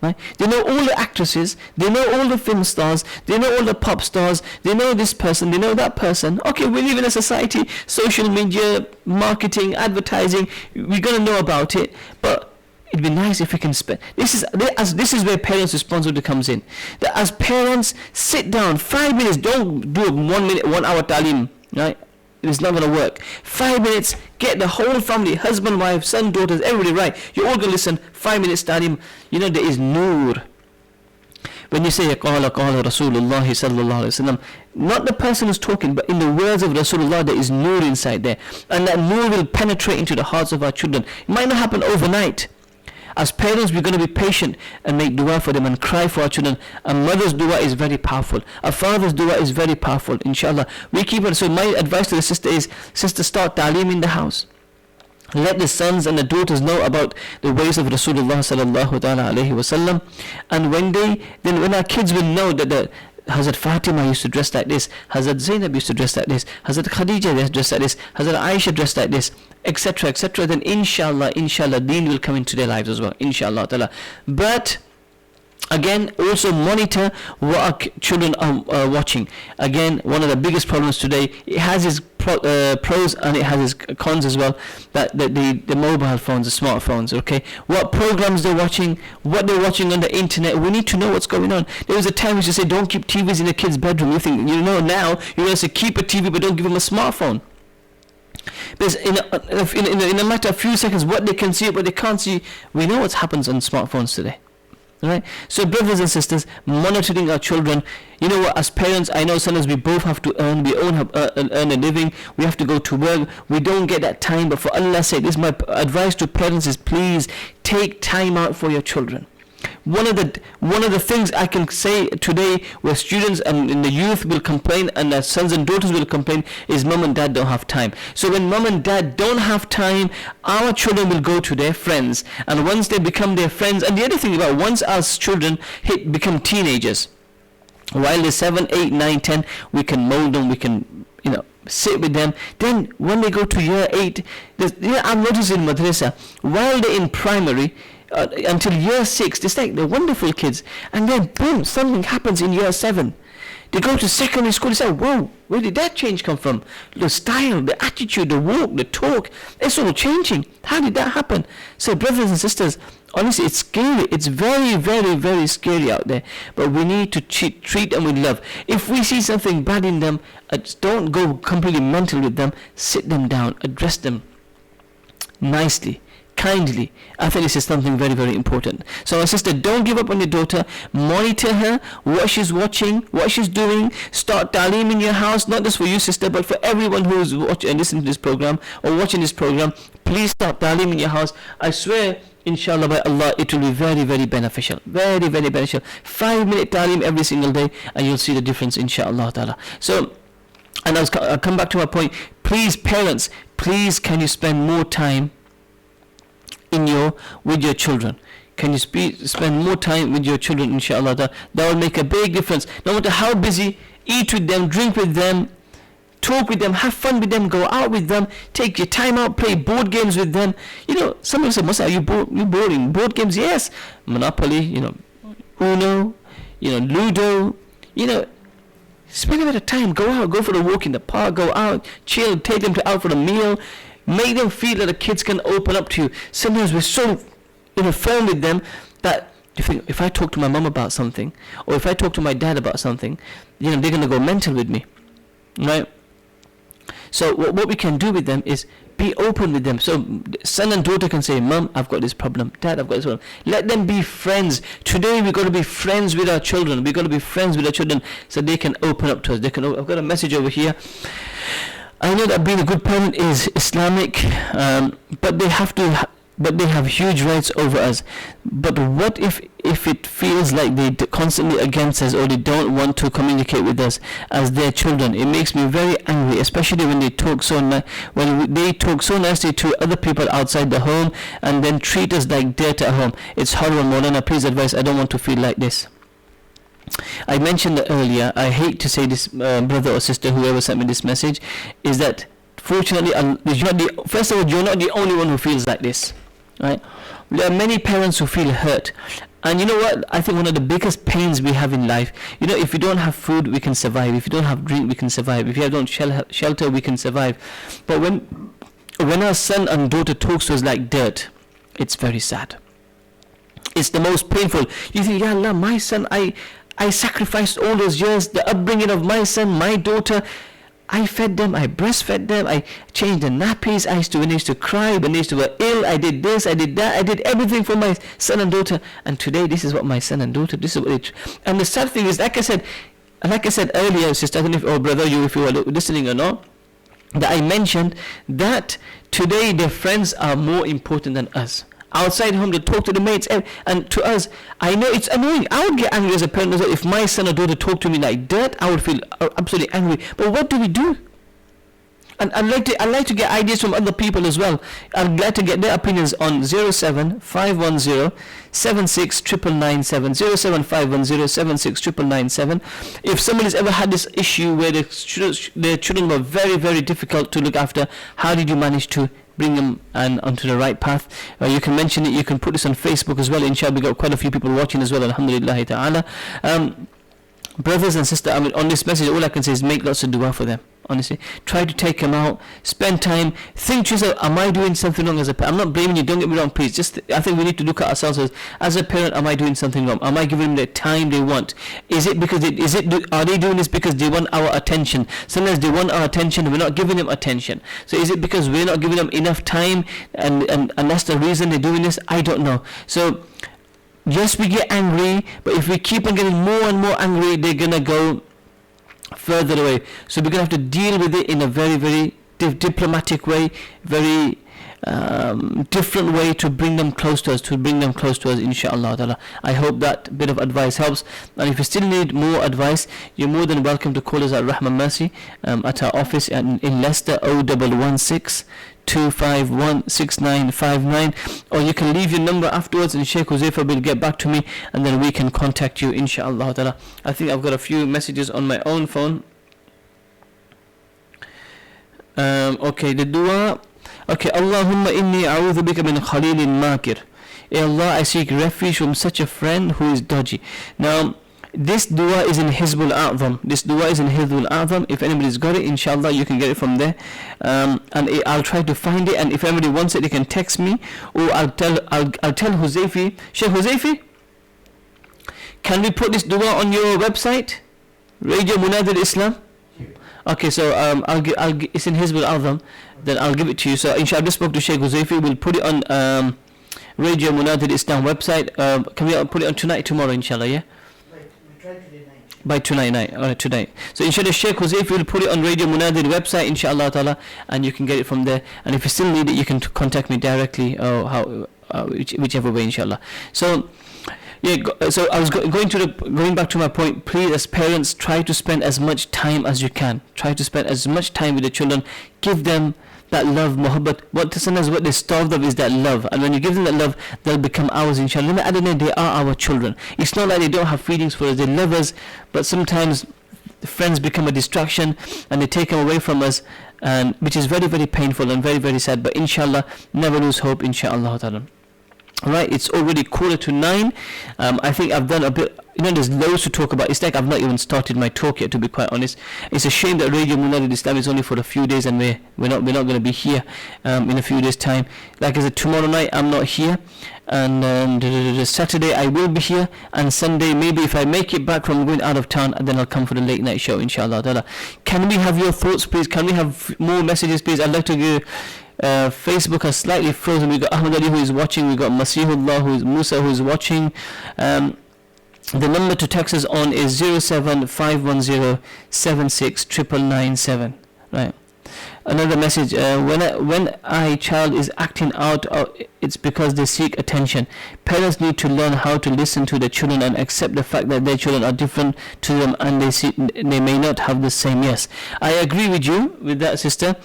Right? They know all the actresses, they know all the film stars, they know all the pop stars, they know this person, they know that person. Okay, we live in a society, social media, marketing, advertising, we're going to know about it, but it'd be nice if we can spend. This is where parents' responsibility comes in. That as parents, sit down, 5 minutes, don't do a 1 minute, 1 hour ta'aleem, right? It's not going to work. 5 minutes, get the whole family, husband, wife, son, daughters, everybody, right? You're all going to listen, 5 minutes ta'aleem. There is noor. When you say, qala Rasulullah sallallahu alaihi wasallam, not the person who's talking, but in the words of Rasulullah, there is noor inside there. And that noor will penetrate into the hearts of our children. It might not happen overnight. As parents, we're going to be patient and make dua for them and cry for our children. A mother's dua is very powerful. A father's dua is very powerful, inshallah. We keep it. So my advice to the sister is, sister, start ta'aleem in the house. Let the sons and the daughters know about the ways of Rasulullah sallallahu ta'ala alayhi wasallam. And when our kids will know that Hazrat Fatima used to dress like this, Hazrat Zainab used to dress like this, Hazrat Khadija dressed like this, Hazrat Aisha dressed like this, etc., etc., then inshallah, deen will come into their lives as well, inshallah ta'ala. But again, also monitor what our children are watching. Again, one of the biggest problems today, it has its pros and it has its cons as well, that the mobile phones, the smartphones, okay, what programs they're watching, what they're watching on the internet. We need to know what's going on. There was a time we used to say, don't keep TVs in a kid's bedroom. You think, now you want to say keep a TV but don't give them a smartphone. Because in a matter of few seconds, what they can see, what they can't see, we know what happens on smartphones today. Right? So brothers and sisters, monitoring our children. You know what, as parents, I know sometimes we both have to earn, earn a living, we have to go to work, we don't get that time, but for Allah's sake, this is my advice to parents is, please take time out for your children. One of the things I can say today, where students and the youth will complain and their sons and daughters will complain, is mom and dad don't have time. So when mom and dad don't have time, our children will go to their friends, and once they become their friends, and the other thing about, once our children become teenagers, while they're 7, 8, 9, 10, we can mold them, we can sit with them. Then when they go to year 8, I've noticed in madrasa, while they're in primary, until year 6, they're wonderful kids, and then boom, something happens in year 7. They go to secondary school, they say, whoa, where did that change come from? The style, the attitude, the walk, the talk, it's all changing. How did that happen? So brothers and sisters, honestly, it's scary. It's very, very, very scary out there. But we need to treat them with love. If we see something bad in them, don't go completely mental with them. Sit them down, address them nicely, kindly. I think this is something very, very important. So my sister, don't give up on your daughter. Monitor her, what she's watching, what she's doing. Start ta'aleem in your house, not just for you, sister, but for everyone who is watching and listening to this program or watching this program. Please start ta'aleem in your house. I swear, inshallah, by Allah, it will be very, very beneficial. Very, very beneficial. 5-minute ta'aleem every single day, and you'll see the difference, inshallah ta'ala. So, and I'll come back to my point. Please, parents, please, can you spend more time with your children? Can you spend more time with your children, inshallah? That will make a big difference. No matter how busy, eat with them, drink with them, talk with them, have fun with them, go out with them, take your time out, play board games with them. Somebody said, Masa, are you boring? Board games, yes. Monopoly, Uno, Ludo, spend a bit of time, go out, go for a walk in the park, go out, chill, take them out for a meal, make them feel that the kids can open up to you. Sometimes we're so firm with them that you think, if I talk to my mom about something, or if I talk to my dad about something, they're going to go mental with me, right? So what we can do with them is be open with them. So son and daughter can say, Mom, I've got this problem. Dad, I've got this problem. Let them be friends. Today we've got to be friends with our children. We've got to be friends with our children so they can open up to us. I've got a message over here. I know that being a good parent is Islamic, but they have huge rights over us. But what if it feels like they're constantly against us, or they don't want to communicate with us as their children? It makes me very angry, especially when they talk so nicely to other people outside the home and then treat us like dirt at home. It's horrible. Molana, please advise. I don't want to feel like this. I mentioned that earlier. I hate to say this, brother or sister, whoever sent me this message, is that fortunately, first of all, you're not the only one who feels like this, right? There are many parents who feel hurt, and you know what? I think one of the biggest pains we have in life, if you don't have food, we can survive. If you don't have drink, we can survive. If you don't shelter, we can survive. But when our son and daughter talks to us like dirt, it's very sad. It's the most painful. You think, Ya Allah, my son, I sacrificed all those years, the upbringing of my son, my daughter. I fed them, I breastfed them, I changed the nappies, when they used to cry, when they used to be ill, I did this, I did that, I did everything for my son and daughter, and today this is what my son and daughter, this is what it, and the sad thing is, like I said earlier, sister, I don't know if, or brother, if you were listening or not, that I mentioned that today their friends are more important than us. Outside home, they talk to the mates, and to us, I know it's annoying. I would get angry as a parent as well. If my son or daughter talked to me like dirt, I would feel absolutely angry. But what do we do? And I'd like to get ideas from other people as well. I'd like to get their opinions on 07510 76997, 07510 76997. If someone has ever had this issue where their children were very, very difficult to look after, how did you manage to bring them onto the right path? You can mention it. You can put this on Facebook as well. Inshallah, we got quite a few people watching as well. Alhamdulillah ta'ala. Brothers and sisters, on this message, all I can say is make lots of dua for them. Honestly, try to take them out, spend time, think to yourself, am I doing something wrong as a parent? I'm not blaming you, don't get me wrong, please. I think we need to look at ourselves as a parent. Am I doing something wrong? Am I giving them the time they want? Are they doing this because they want our attention? Sometimes they want our attention and we're not giving them attention. So is it because we're not giving them enough time and that's the reason they're doing this? I don't know. So yes, we get angry, but if we keep on getting more and more angry, they're gonna go further away. So we're gonna have to deal with it in a very, very diplomatic way, very different way to bring them close to us, inshallah. I hope that bit of advice helps. And if you still need more advice, you're more than welcome to call us at Rahman Mercy at our office in Leicester, 0116 251 6959, or you can leave your number afterwards and Sheikh Huzaifa will get back to me and then we can contact you, inshallah. I think I've got a few messages on my own phone. Okay, the dua. Okay, Allahumma inni a'udhu bika min Khalilin makir. Allah, I seek refuge from such a friend who is dodgy. Now, this dua is in Hizbul A'zam. If anybody's got it, inshallah, you can get it from there. And I'll try to find it. And if anybody wants it, they can text me, or I'll tell Huzaifi. Sheikh Huzaifi, can we put this dua on your website, Radio Munadil Islam? Okay, so it's in Hizb al-Azam, then I'll give it to you. So inshallah, I just spoke to Sheikh Huzaifi. We'll put it on Radio Munadil Islam website. Can we put it on tonight, tomorrow, inshallah, yeah? We tried today night. By tonight night, tonight. So inshallah, Sheikh Huzaifi will put it on Radio Munadil website, inshallah ta'ala, and you can get it from there. And if you still need it, you can contact me directly, or whichever way, inshallah. So yeah, so I was going back to my point. Please, as parents, try to spend as much time as you can. Try to spend as much time with the children. Give them that love, muhabbat. Sometimes what they starve of is that love, and when you give them that love, they'll become ours, inshallah. At the end, they are our children. It's not like they don't have feelings for us. They love us, but sometimes friends become a distraction and they take them away from us, and which is very, very painful and very, very sad. But inshallah, never lose hope, inshallah ta'ala. Right, it's already 8:45. I think I've done a bit. There's loads to talk about. It's like I've not even started my talk yet, to be quite honest. It's a shame that Radio Munadil Islam is only for a few days, and we're not going to be here in a few days' time. Like I said, tomorrow night I'm not here, and Saturday I will be here, and Sunday maybe if I make it back from going out of town, then I'll come for the late night show, inshallah ta'ala. Can we have your thoughts, please? Can we have more messages, please? I'd like to give. Facebook has slightly frozen. We got Ahmad Ali who is watching. We got Masihullah who is Musa who is watching. The number to text us on is 07510769997. Right. Another message. When a child is acting out, it's because they seek attention. Parents need to learn how to listen to their children and accept the fact that their children are different to them, and they may not have the same. Yes, I agree with you with that, sister.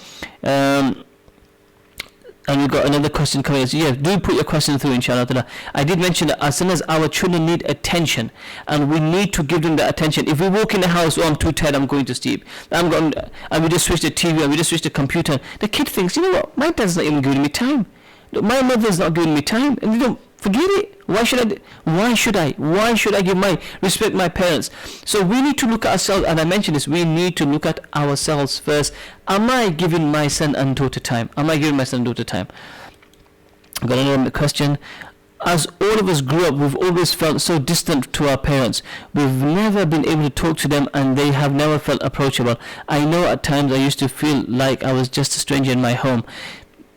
And we've got another question coming in. So yeah, do put your question through, inshallah. I did mention that as soon as our children need attention, and we need to give them that attention. If we walk in the house, I'm too tired, I'm going to sleep, and we just switch the TV, and we just switch the computer, the kid thinks, you know what, my dad's not even giving me time. My mother's not giving me time, and you don't forget it. Why should I respect my parents? So we need to look at ourselves, and I mentioned this, we need to look at ourselves first. Am I giving my son and daughter time? I've got another question. As all of us grew up, we've always felt so distant to our parents. We've never been able to talk to them, and they have never felt approachable. I know at times I used to feel like I was just a stranger in my home.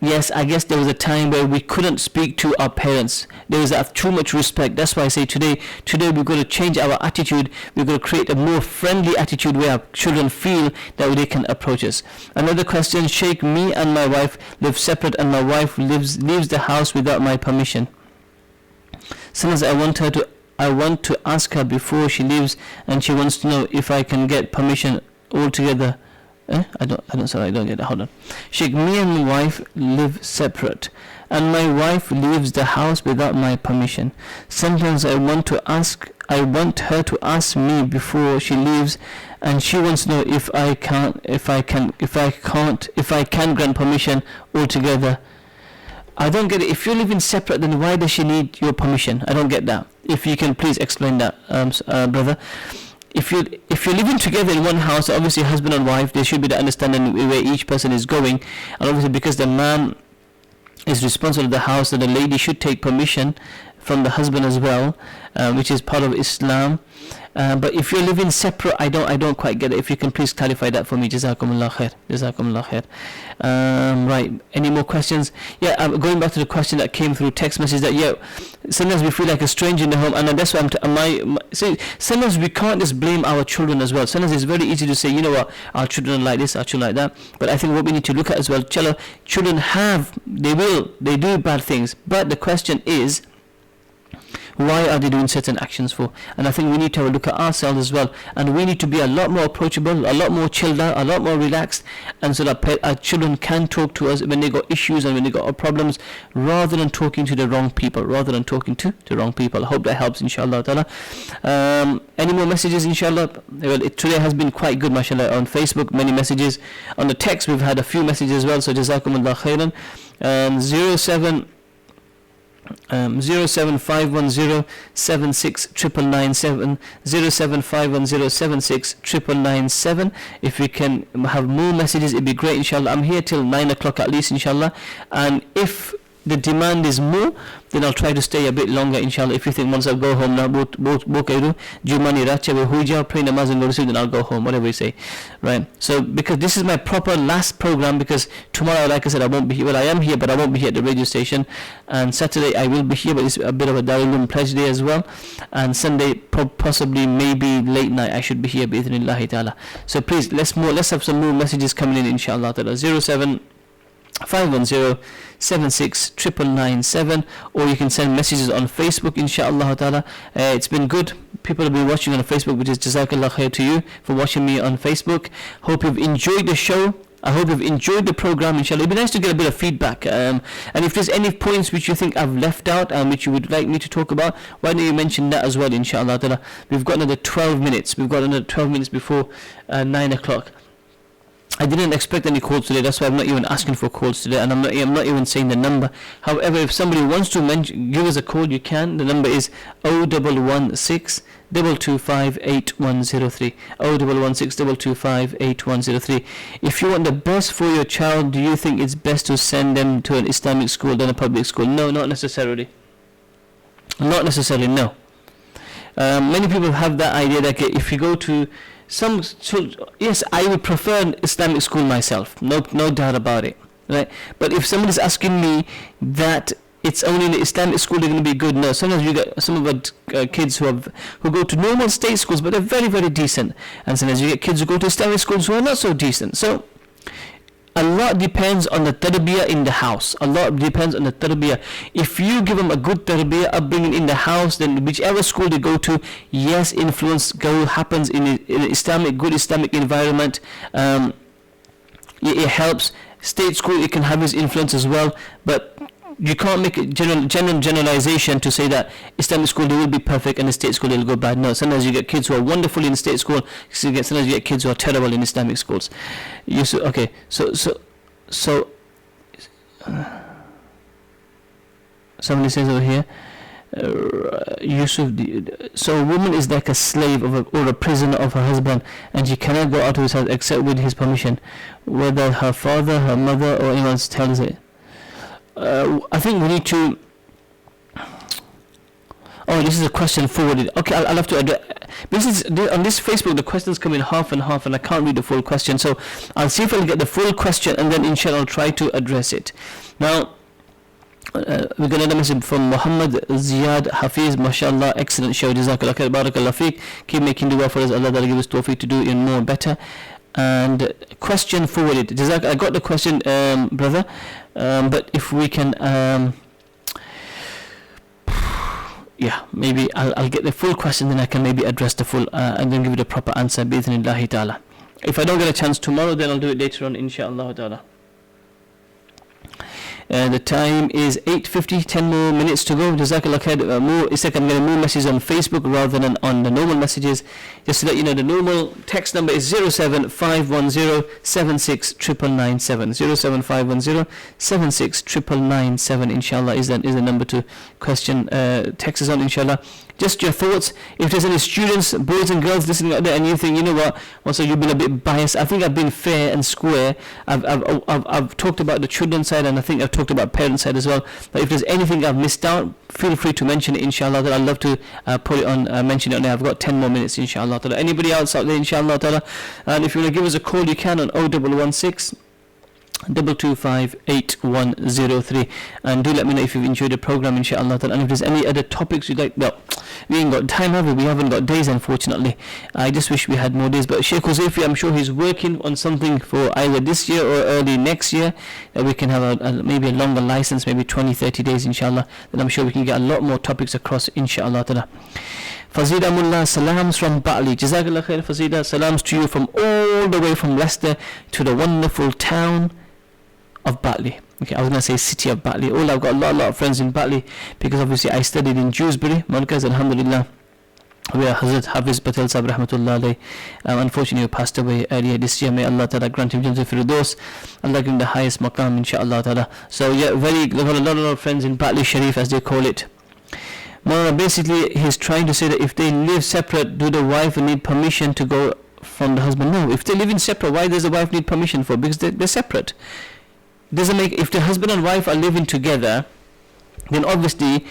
Yes, I guess there was a time where we couldn't speak to our parents. There was too much respect. That's why I say today we've got to change our attitude. We've got to create a more friendly attitude where our children feel that they can approach us. Another question, Sheikh, me and my wife live separate, and my wife leaves the house without my permission. Sometimes I want to ask her before she leaves, and she wants to know if I can get permission altogether. I don't get that. Hold on. Sheikh, me and my wife live separate, and my wife leaves the house without my permission. Sometimes I want her to ask me before she leaves, and she wants to know if I can grant permission altogether. I don't get it. If you're living separate, then why does she need your permission? I don't get that. If you can please explain that, brother. If you're living together in one house, obviously husband and wife, there should be the understanding where each person is going, and obviously because the man is responsible for the house, then the lady should take permission from the husband as well, which is part of Islam. But if you're living separate, I don't quite get it. If you can please clarify that for me, Jazakumullah khair. Right, any more questions? Yeah, going back to the question that came through text message, that sometimes we feel like a stranger in the home, and that's why sometimes we can't just blame our children as well. Sometimes it's very easy to say, you know what, our children are like this, our children like that. But I think what we need to look at as well, children they do bad things, but the question is, why are they doing certain actions for? And I think we need to have a look at ourselves as well, and we need to be a lot more approachable, a lot more chilled out, a lot more relaxed, and so that our children can talk to us when they got issues and when they got problems, rather than talking to the wrong people. I hope that helps, inshallah ta'ala. Any more messages, inshallah? Well, today has been quite good, mashallah. On Facebook, many messages. On the text, we've had a few messages as well, so jazakumullah khairan. 07510769997, 07510769997. If we can have more messages, it'd be great, inshallah. I'm here till 9 o'clock at least, inshallah. And if the demand is more, then I'll try to stay a bit longer, inshallah. If you think once I go home now, both kaidu, Jumani Racha will huja, pray namaz and go to sleep, then I'll go home, whatever you say, right? So because this is my proper last program, because tomorrow, like I said, I won't be here. Well, I am here, but I won't be here at the radio station. And Saturday I will be here, but it's a bit of a Darul pledge day as well. And Sunday, possibly, maybe late night, I should be here, bi'idhnillahi ta'ala. So please, let's have some more messages coming in, inshallah ta'ala. 07510769997, or you can send messages on Facebook, inshallah ta'ala. It's been good. People have been watching on Facebook, which is jazakallah khair to you for watching me on Facebook. Hope you've enjoyed the show. I hope you've enjoyed the program, inshallah. It'd be nice to get a bit of feedback. And if there's any points which you think I've left out and which you would like me to talk about, why don't you mention that as well, inshallah ta'ala. We've got another 12 minutes. We've got another 12 minutes before 9 o'clock. I didn't expect any calls today, that's why I'm not even asking for calls today, and I'm not even saying the number. However, if somebody wants to give us a call, you can. The number is 0116 225 8103. 0116 225 8103. If you want the best for your child, do you think it's best to send them to an Islamic school than a public school? No, not necessarily. Not necessarily, no. Many people have that idea that if you go to yes, I would prefer an Islamic school myself, no doubt about it, right? But if somebody's asking me that it's only in the Islamic school they're going to be good, no. Sometimes you get some of our kids who go to normal state schools, but they're very, very decent, and sometimes you get kids who go to Islamic schools who are not so decent. So a lot depends on the tarbiyah in the house. A lot depends on the tarbiyah. If you give them a good tarbiyah upbringing in the house, then whichever school they go to, yes, influence happens in an good Islamic environment. It helps. State school, it can have its influence as well, but you can't make a generalization to say that Islamic school they will be perfect and the state school they will go bad. No, sometimes you get kids who are wonderful in state school, sometimes you get kids who are terrible in Islamic schools. Somebody says over here, Yusuf, so a woman is like a slave or a prisoner of her husband, and she cannot go out of his house except with his permission, whether her father, her mother, or anyone else tells it. I think we need to. Oh, this is a question forwarded. Okay, I'll have to address. On this Facebook, the questions come in half and half, and I can't read the full question. So I'll see if I'll get the full question, and then inshallah I'll try to address it. Now, we got another message from Muhammad Ziyad Hafiz. MashaAllah, excellent show. Jazakallah khair, barakallah feek. Keep making dua for us. Allah will give us tawfiq to do even more better. And question forwarded. I got the question, brother. But if we can, maybe I'll get the full question, then I can maybe address the full and then give it a proper answer, bi'idhnillahi ta'ala. If I don't get a chance tomorrow, then I'll do it later on, inshallah ta'ala. The time is 8:50, 10 more minutes to go. Jazakallah khair. It's like I'm getting more messages on Facebook rather than on the normal messages. Just to let you know, the normal text number is 07510769997. 07510769997. Inshallah is the number to question. Text us on, inshallah. Just your thoughts. If there's any students, boys and girls listening out there, and you think, you know what, also you've been a bit biased. I think I've been fair and square. I've talked about the children's side, and I think I've talked about parents' side as well. But if there's anything I've missed out, feel free to mention it, inshallah. I'd love to put it on, mention it on there. I've got 10 more minutes, inshallah. Anybody else out there, inshallah. And if you want to give us a call, you can on 0116 225 8103, and do let me know if you've enjoyed the program, inshallah. And if there's any other topics you'd like, well, we ain't got time, have we? We haven't got days, unfortunately. I just wish we had more days. But Sheikh Huzaifi, I'm sure he's working on something for either this year or early next year, that we can have maybe a longer license, maybe 20-30 days, inshallah. Then I'm sure we can get a lot more topics across, inshallah. Fazida Mullah, salams from Bali. Jazakallah khair, Fazida. Salams to you from all the way from Leicester to the wonderful town of Batley. Okay, I was going to say city of Batley. I've got a lot of friends in Batley, because obviously I studied in Dewsbury, Markaz, alhamdulillah, where Hazrat Hafiz Patel Sahib rahmatullah alayhi unfortunately passed away earlier this year. May Allah ta'ala grant him Jannah Firdaus. Allah give him the highest maqam, inshallah ta'ala. So yeah, I've got a lot of friends in Batley Sharif, as they call it. Molana, basically he's trying to say that if they live separate, do the wife need permission to go from the husband? No, if they live in separate, why does the wife need permission for? Because they're separate. doesn't make, if the husband and wife are living together, then obviously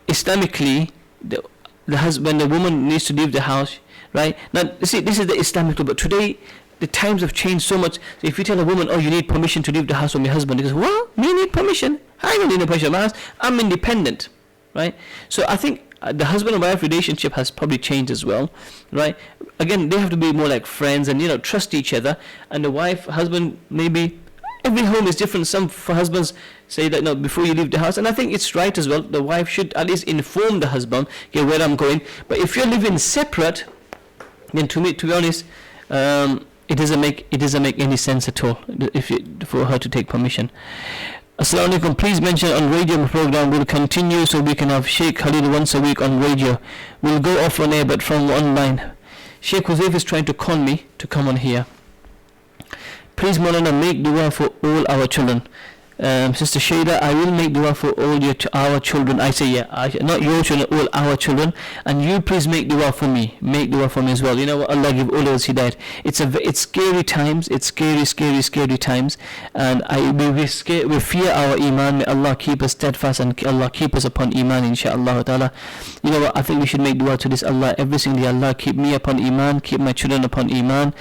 Islamically the husband, the woman needs to leave the house, right? Now see, this is the Islamic law, but today the times have changed so much. So if you tell a woman, oh, you need permission to leave the house from your husband, he goes, what? Me need permission? I don't need no permission from my house. I'm independent, right? So I think the husband and wife relationship has probably changed as well, right? Again, they have to be more like friends and, trust each other. And the wife, husband, maybe every home is different. Some for husbands say that, no, before you leave the house, and I think it's right as well. The wife should at least inform the husband, okay, where I'm going. But if you're living separate, then to be honest, it doesn't make any sense at all for her to take permission. Assalamu alaikum. Please mention on radio program will continue so we can have Sheikh Khalil once a week on radio. We'll go off on air but from online. Sheikh Huzayf is trying to con me to come on here. Please Molana, make dua for all our children. Sister Shayda, I will make dua for all our children. I say not your children, all our children. And you please make dua for me. Make dua for me as well. You know what? Allah give all of us hidayat. It's scary times. It's scary times. And we fear our iman. May Allah keep us steadfast and Allah keep us upon iman, inshaAllah ta'ala. You know what? I think we should make dua to this Allah every single day. Allah keep me upon iman. Keep my children upon iman.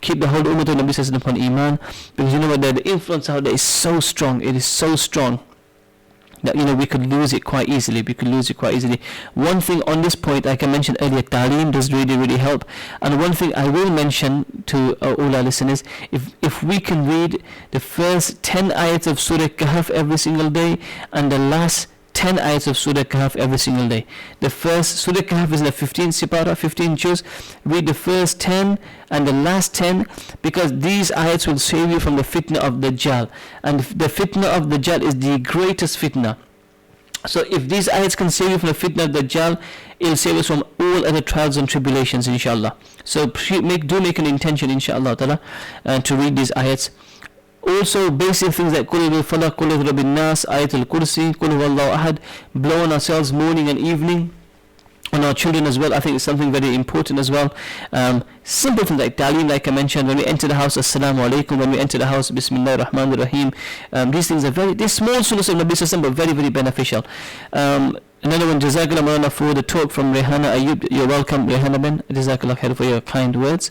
Keep the whole ummah of Nabi Sallallahu upon iman, because you know what, the influence out there is so strong. It is so strong that we could lose it quite easily. One thing on this point, like I mentioned earlier, Ta'aleem does really help. And one thing I will mention to all our listeners, if we can read the first 10 ayats of Surah Kahf every single day and the last 10 ayats of Surah Kahf every single day. The first Surah Kahf is like 15 sipara, 15 juz. Read the first 10 and the last 10, because these ayats will save you from the fitna of Dajjal. And the fitna of Dajjal is the greatest fitna. So if these ayats can save you from the fitna of Dajjal, it will save us from all other trials and tribulations, inshallah. So do make an intention, inshallah ta'ala, to read these ayats. Also basic things like Qul huwal falaq, Qul huwa rabbin nas, Ayatul Kursi, Qul huwallahu ahad, blow on ourselves morning and evening, on our children as well. I think it's something very important as well. Simple things like Ta'aleem, like I mentioned, when we enter the house, Assalamu alaikum, when we enter the house, Bismillah ar-Rahman ar-Rahim. These things are they're small sunnahs of Nabi Sallallahu, but very beneficial. Another one, Jazakallah Molana for the talk from Rehana Ayub. You're welcome, Rehana Ben. Jazakallah khair for your kind words.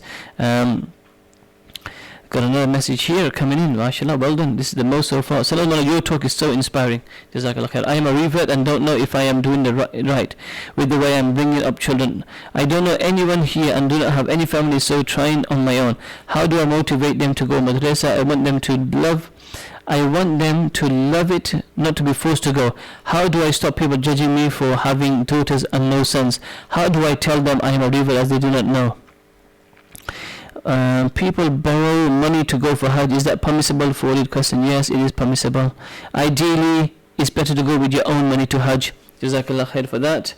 Got another message here coming in, mashallah, well done. This is the most so far. Sallallahu, your talk is so inspiring. Jazakallah khair. I am a revert and don't know if I am doing the right with the way I am bringing up children. I don't know anyone here and do not have any family, so trying on my own. How do I motivate them to go madrasa? I want them to love it, not to be forced to go. How do I stop people judging me for having daughters and no sons? How do I tell them I am a revert as they do not know? People borrow money to go for Hajj. Is that permissible? For the question, yes, it is permissible. Ideally, it's better to go with your own money to Hajj. Jazakallah khair for that.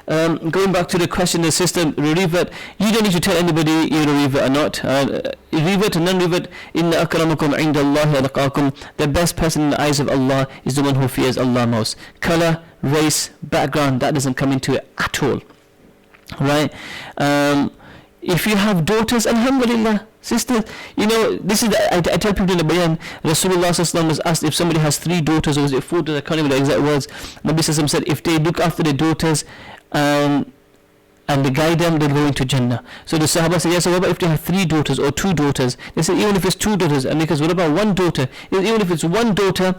Going back to the question, the sister revert, you don't need to tell anybody you're a revert or not. Revert and non-revert, inna akramakum indallahi atqakum. The best person in the eyes of Allah is the one who fears Allah most. Color, race, background, that doesn't come into it at all, right? If you have daughters, alhamdulillah, sisters, this is I tell people in the bayan, Rasulullah sallallahu was asked if somebody has 3 daughters or was it 4 daughters, I can't remember the exact words. Nabi sallallahu said if they look after their daughters and they guide them, they'll go into Jannah. So the Sahaba said, yes, so what about if they have 3 daughters or 2 daughters? They said even if it's 2 daughters, and because what about 1 daughter? Even if it's 1 daughter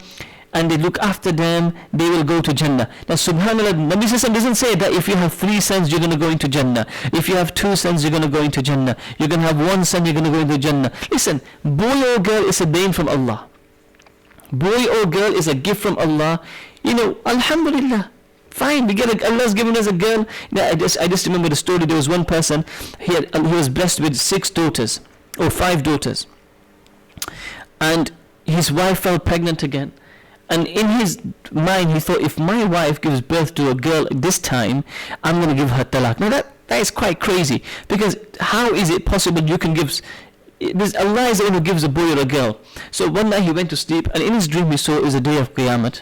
and they look after them, they will go to Jannah. Now subhanallah, Nabi Sallallahu doesn't say that if you have 3 sons you're going to go into Jannah. If you have 2 sons you're going to go into Jannah. You're going to have 1 son, you're going to go into Jannah. Listen, boy or girl is a deen from Allah. Boy or girl is a gift from Allah. Alhamdulillah. Fine, Allah's given us a girl. I just remember the story. There was one person, he was blessed with 6 daughters or 5 daughters, and his wife fell pregnant again. And in his mind, he thought, if my wife gives birth to a girl this time, I'm going to give her talaq. Now that is quite crazy, because how is it possible you can give? Allah is the one who gives a boy or a girl. So one night he went to sleep, and in his dream he saw it was a day of Qiyamah.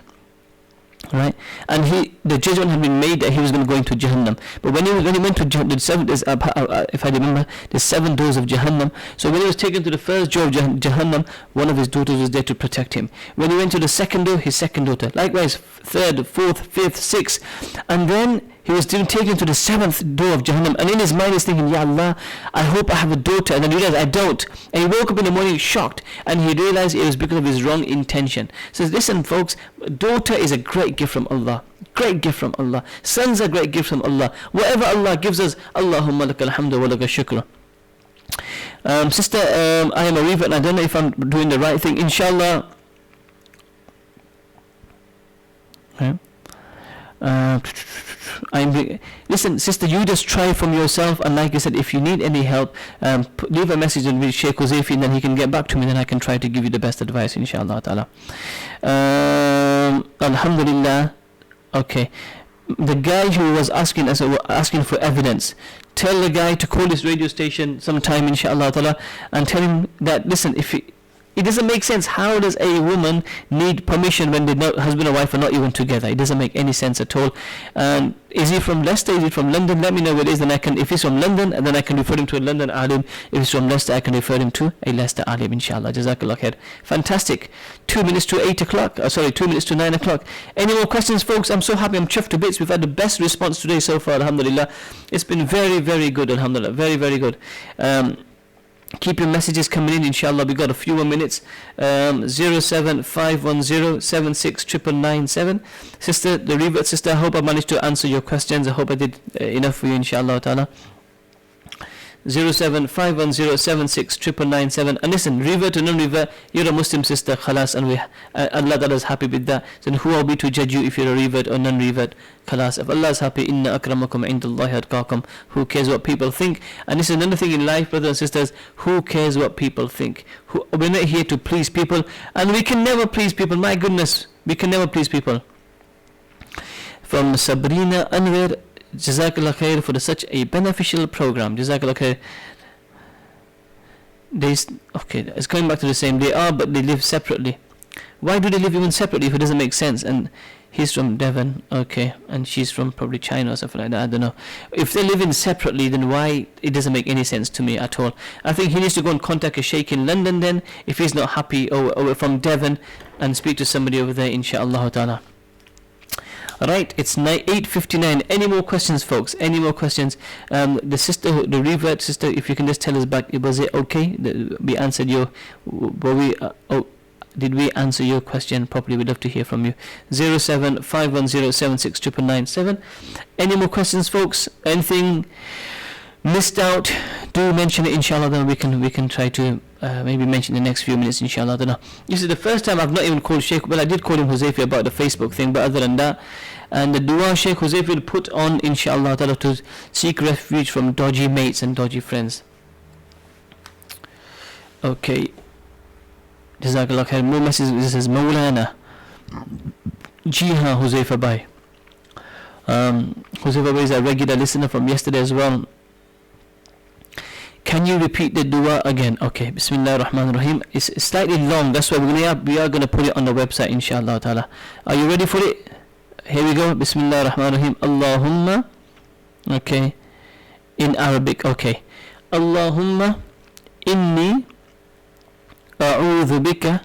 Right, and the judgment had been made that he was going to go into Jahannam. But when he went to the seven, if I remember, the 7 doors of Jahannam. So when he was taken to the first door of Jahannam, one of his daughters was there to protect him. When he went to the second door, his second daughter. Likewise, third, fourth, fifth, sixth, and then he was taken to the 7th door of Jahannam. And in his mind, he's thinking, Ya Allah, I hope I have a daughter. And then he realized, I don't. And he woke up in the morning shocked, and he realized it was because of his wrong intention. So listen, folks, daughter is a great gift from Allah. Great gift from Allah. Sons are great gift from Allah. Whatever Allah gives us, Allahumma lakal hamdu wa lakal shukr. Sister, I am a revert, and I don't know if I'm doing the right thing. Inshallah. Okay. Listen, sister, you just try from yourself, and like I said, if you need any help, leave a message with Sheikh Huzaifi, and then he can get back to me, then I can try to give you the best advice, inshallah ta'ala. Alhamdulillah. Okay, the guy who was asking for evidence, tell the guy to call this radio station sometime, inshallah ta'ala, and tell him that, listen, it doesn't make sense. How does a woman need permission when the husband and wife are not even together? It doesn't make any sense at all. And is he from Leicester? Is he from London? Let me know where it is. Then if he's from London, and then I can refer him to a London alim. If he's from Leicester, I can refer him to a Leicester alim, inshallah. Jazakallah khair. Fantastic. 2 minutes to 8 o'clock. 2 minutes to 9 o'clock. Any more questions, folks? I'm so happy. I'm chuffed to bits. We've had the best response today so far, alhamdulillah. It's been very, very good, alhamdulillah. Very, very good. Keep your messages coming in, inshallah. We got a few more minutes. 07510769997. Sister, the revert sister, I hope I managed to answer your questions. I hope I did enough for you, inshallah ta'ala. 07510769997. And listen, revert or non-revert, you're a Muslim sister, khalas, and Allah Ta'ala is happy with that. So who are we to judge you if you're a revert or non-revert? Khalas, if Allah is happy, inna akramakum indallahi atqakum. Who cares what people think? And this is another thing in life, brothers and sisters, who cares what people think? We're not here to please people, and we can never please people. My goodness, we can never please people. From Sabrina Anwar, Jazakallah khair for such a beneficial program. Jazakallah khair. Okay, it's going back to the same. They are, but they live separately. Why do they live even separately if it doesn't make sense? And he's from Devon, okay, and she's from probably China or something like that. I don't know. If they live in separately, then why? It doesn't make any sense to me at all. I think he needs to go and contact a sheikh in London then, if he's not happy, or from Devon, and speak to somebody over there, inshallah ta'ala. Right, it's 8:59. Any more questions, folks? Any more questions? The sister, the revert sister, if you can just tell us back, was it okay? We answered your. Did we answer your question properly? We'd love to hear from you. 07510769997. Any more questions, folks? Anything missed out? Do mention it, inshallah. Then we can try to maybe mention in the next few minutes, inshallah. I don't know. This is the first time I've not even called Sheikh. Well, I did call him Huzaifi about the Facebook thing, but other than that, and the dua Sheikh Huzaifi will put on, inshallah, to seek refuge from dodgy mates and dodgy friends. Okay. Jazakallah khair. More messages. This is Molana. Jiha Huzaifa Bhai. Huzaifa Bhai is a regular listener from yesterday as well. Can you repeat the dua again? Okay, Bismillah ar-Rahman ar-Rahim. It's slightly long, that's why we are going to put it on the website, inshallah ta'ala. Are you ready for it? Here we go. Bismillah ar-Rahman ar-Rahim. Allahumma. Okay. In Arabic, okay. Allahumma inni a'udhu bika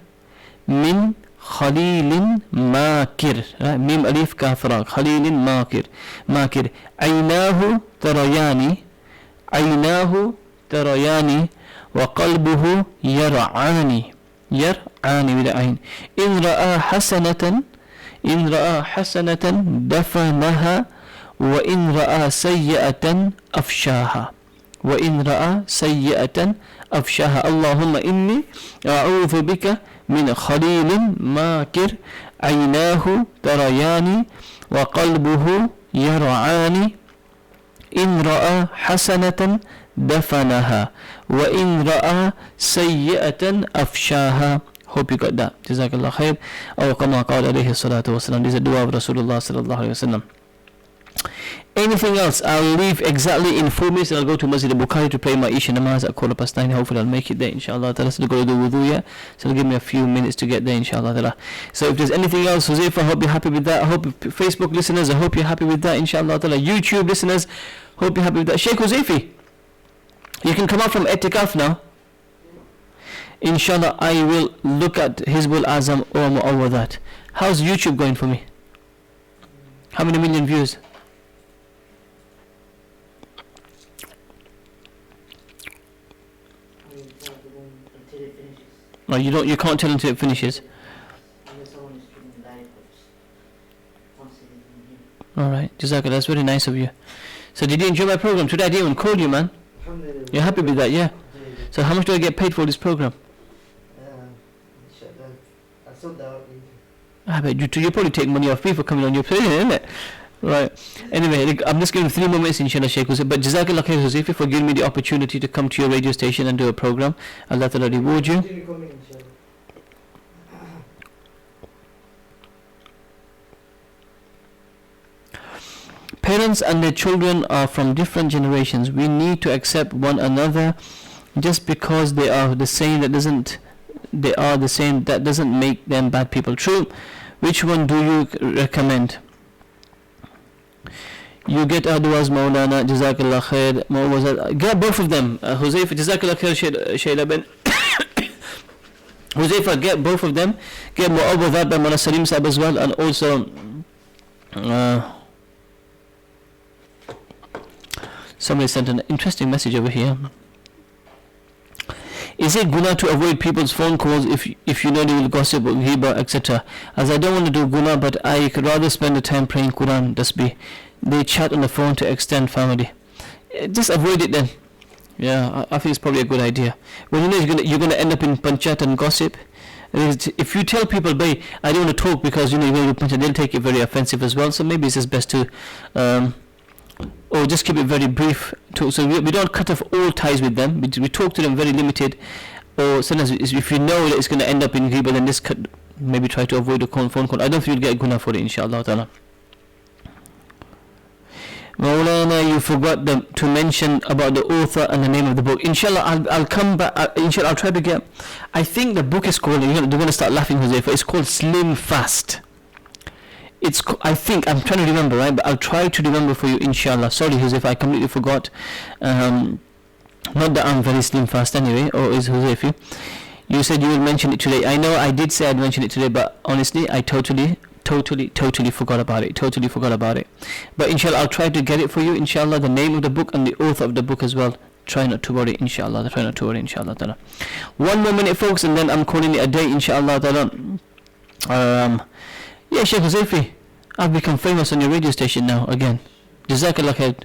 min Khalilin makir. Mim alif kafra. Khalilin makir. Aynahu tarayani. Aynahu ترياني وقلبه يرعاني بلا عين إن رأى حسنة دفنها وإن رأى سيئة أفشاها اللهم إني أعوذ بك من خليل ماكر عيناه ترياني وقلبه يرعاني إن رأى حسنة دفنها وإن رأى سيئة أفشاها. Hope you got that. Jazakallah khair. Aw kama qala alayhi salatu wasalam. This is a dua of Rasulullah sallallahu alayhi wa sallam. Anything else? I'll leave exactly in 4 minutes and I'll go to Masjid al-Bukhari to pray my Isha namaz at 9:15. Hopefully I'll make it there, inshallah. I'll still go to do wudu yet, so it'll give me a few minutes to get there, inshallah. So if there's anything else, Huzaifa, I hope you're happy with that. I hope Facebook listeners, I hope you're happy with that, inshallah. YouTube listeners, hope you're happy with that. Sheikh Huzaifi, you can come out from Etikaf now. Inshallah, I will look at Hizbul Azam or that. How's YouTube going for me? How many million views? No, you can't tell until it finishes. Alright, Jazakallah, that's very nice of you. So did you enjoy my program? Today I didn't even call you, man. You're happy with that, yeah? So how much do I get paid for this program? I bet you probably take money off me for coming on your page, isn't it? Right. Anyway, I'm just giving 3 more minutes, inshallah, Shaykh Huzaifa. But Jazakallah khair, Huzaifa, for giving me the opportunity to come to your radio station and do a program. Allah Ta'ala reward you. Parents and their children are from different generations. We need to accept one another. Just because they are the same, that doesn't make them bad people. True. Which one do you recommend? You get Adwas Molana, Jazakallah khair. Get both of them. Huzaifa, Jazakallah khair, Shayla Ben. Huzaifa, get both of them. Get Mu'awwadat by Mala Salim Sahib as well, and also somebody sent an interesting message over here. Is it guna to avoid people's phone calls if you know they will gossip or ghiba, etc.? As I don't want to do guna, but I could rather spend the time praying Quran, tasbih. They chat on the phone to extend family. Just avoid it then. Yeah, I think it's probably a good idea. When you know you're gonna end up in panchat and gossip. If you tell people, "Bhai, I don't want to talk because you're going to panchat," they'll take it very offensive as well. So maybe it's just best to, or just keep it very brief. So we don't cut off all ties with them. We talk to them very limited. Or sometimes if you know that it's going to end up in ghiba, then just maybe try to avoid a phone call. I don't think you'll get guna for it, inshallah ta'ala. Molana, you forgot to mention about the author and the name of the book. Inshallah, I'll come back. Inshallah, I'll try to get. I think the book is called. They're going to start laughing, Huzaifa. It's called Slim Fast. I think I'm trying to remember, right? But I'll try to remember for you, inshallah. Sorry, Huzaifa, I completely forgot. Not that I'm very slim fast anyway. Or is Huzaifa? You said you will mention it today. I know I did say I'd mention it today, but honestly, I totally forgot about it. But inshallah, I'll try to get it for you, inshallah, the name of the book and the author of the book as well. Try not to worry, inshallah. Ta'ala. 1 more minute, folks, and then I'm calling it a day, inshallah. Ta'ala. Yeah, Sheikh Huzaifi, I've become famous on your radio station now again. Jazakallah khair.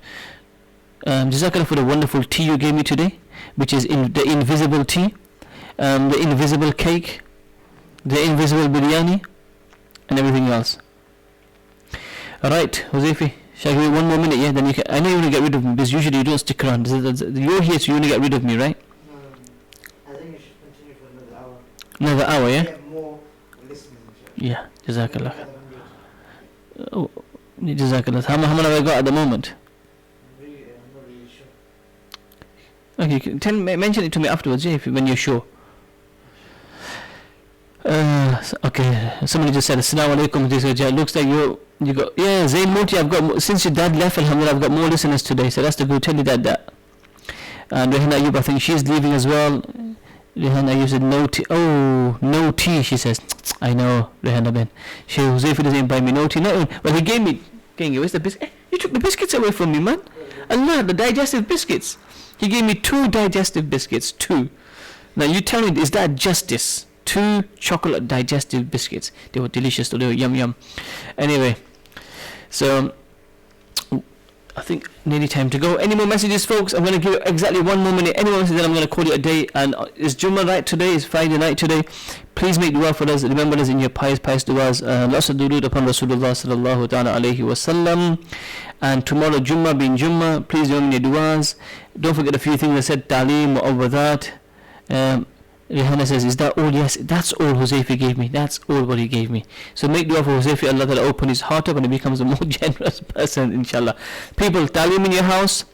Jazakallah for the wonderful tea you gave me today, which is the invisible tea, the invisible cake, the invisible biryani, and everything else. Alright, Huzaifi, shall I give you 1 more minute? Yeah, then you can. I know you want to get rid of me because usually you don't stick around. You're here, so you want to get rid of me, right? I think you should continue for another hour. Another hour, yeah? Get more listeners. Yeah, Jazakallah. Oh, Jazakallah. How many have I got at the moment? I'm not really sure. Okay, mention it to me afterwards, yeah, when you're sure. Okay, somebody just said Assalamu alaikum. It looks like you got, yeah, Zain Moti, I've got, since your dad left, alhamdulillah, I've got more listeners today, so that's the good. Tell you that. And Rehana Ayub, I think she's leaving as well. Rehana Ayub said no tea. Oh, no tea, she says. I know, Rehana Ben. She Huzaifa doesn't buy me no tea. No, well, he gave me, where's the biscuit? You took the biscuits away from me, man. Allah, the digestive biscuits. He gave me 2 digestive biscuits, 2. Now you tell me, is that justice? 2 chocolate digestive biscuits. They were delicious, they were yum. Anyway, so I think nearly time to go. Any more messages, folks? I'm going to give you exactly 1 more minute. Any more messages, then I'm going to call it a day. And it's Jummah night today, it's Friday night today. Please make dua for us. Remember us in your pious duas. Lots of durood upon Rasulullah sallallahu ta'ala alayhi wa sallam. And tomorrow, Jummah being Jummah, please remember your duas. Don't forget a few things I said, Ta'aleem, Mu'awwadat. Rihanna says, is that all? Yes, that's all Huzaifi gave me. That's all what he gave me. So make dua for Huzaifi, Allah Ta'ala open his heart up and he becomes a more generous person, inshallah. People, talim in your house,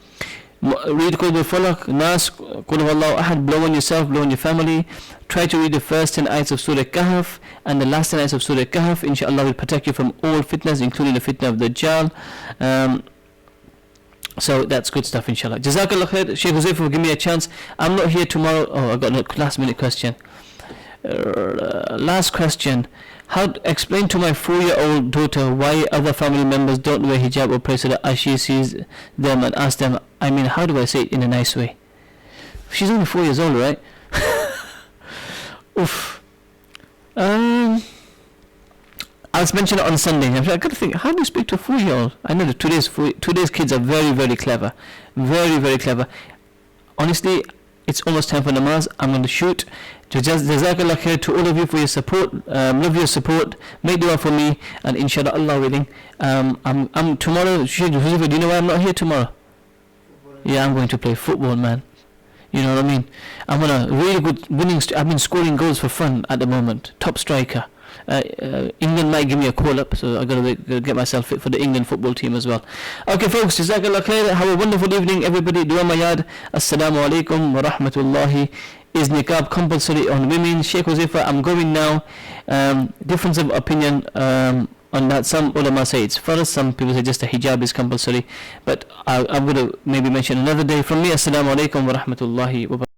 read Qul Falak, Nas, Qul Huwallahu Ahad, blow on yourself, blow on your family. Try to read the first 10 ayats of Surah Kahf and the last 10 ayats of Surah Kahf. Inshallah will protect you from all fitnas, including the fitna of Dajjal. So that's good stuff, inshallah. Jazakallah khair. Shaykh Huzaifa, give me a chance. I'm not here tomorrow. Oh, I got a last minute question. Last question. How to explain to my 4-year-old daughter why other family members don't wear hijab or pray so that she sees them and ask them, I mean, how do I say it in a nice way? She's only 4 years old, right? Oof. I'll mention it on Sunday. I've got to think, how do you speak to a 4-year-old? I know that today's kids are very, very clever. Very, very clever. Honestly, it's almost time for namaz. I'm going to shoot. Jazakallah khair to all of you for your support. Love your support. Make dua for me. And inshallah, Allah willing, I'm tomorrow. Do you know why I'm not here tomorrow? Yeah, I'm going to play football, man. You know what I mean? I'm on a really good winning. I've been scoring goals for fun at the moment. Top striker. England might give me a call up, so I gotta get myself fit for the England football team as well. Okay, folks, Jazakallah khair. Have a wonderful evening, everybody. Dua mayad. Assalamu alaikum wa rahmatullahi. Is niqab compulsory on women? Shaykh Huzaifa, I'm going now. Difference of opinion on that. Some ulama say it's first, some people say just a hijab is compulsory, but I'm going to maybe mention another day. From me, assalamu alaikum wa rahmatullahi wa barakatuh.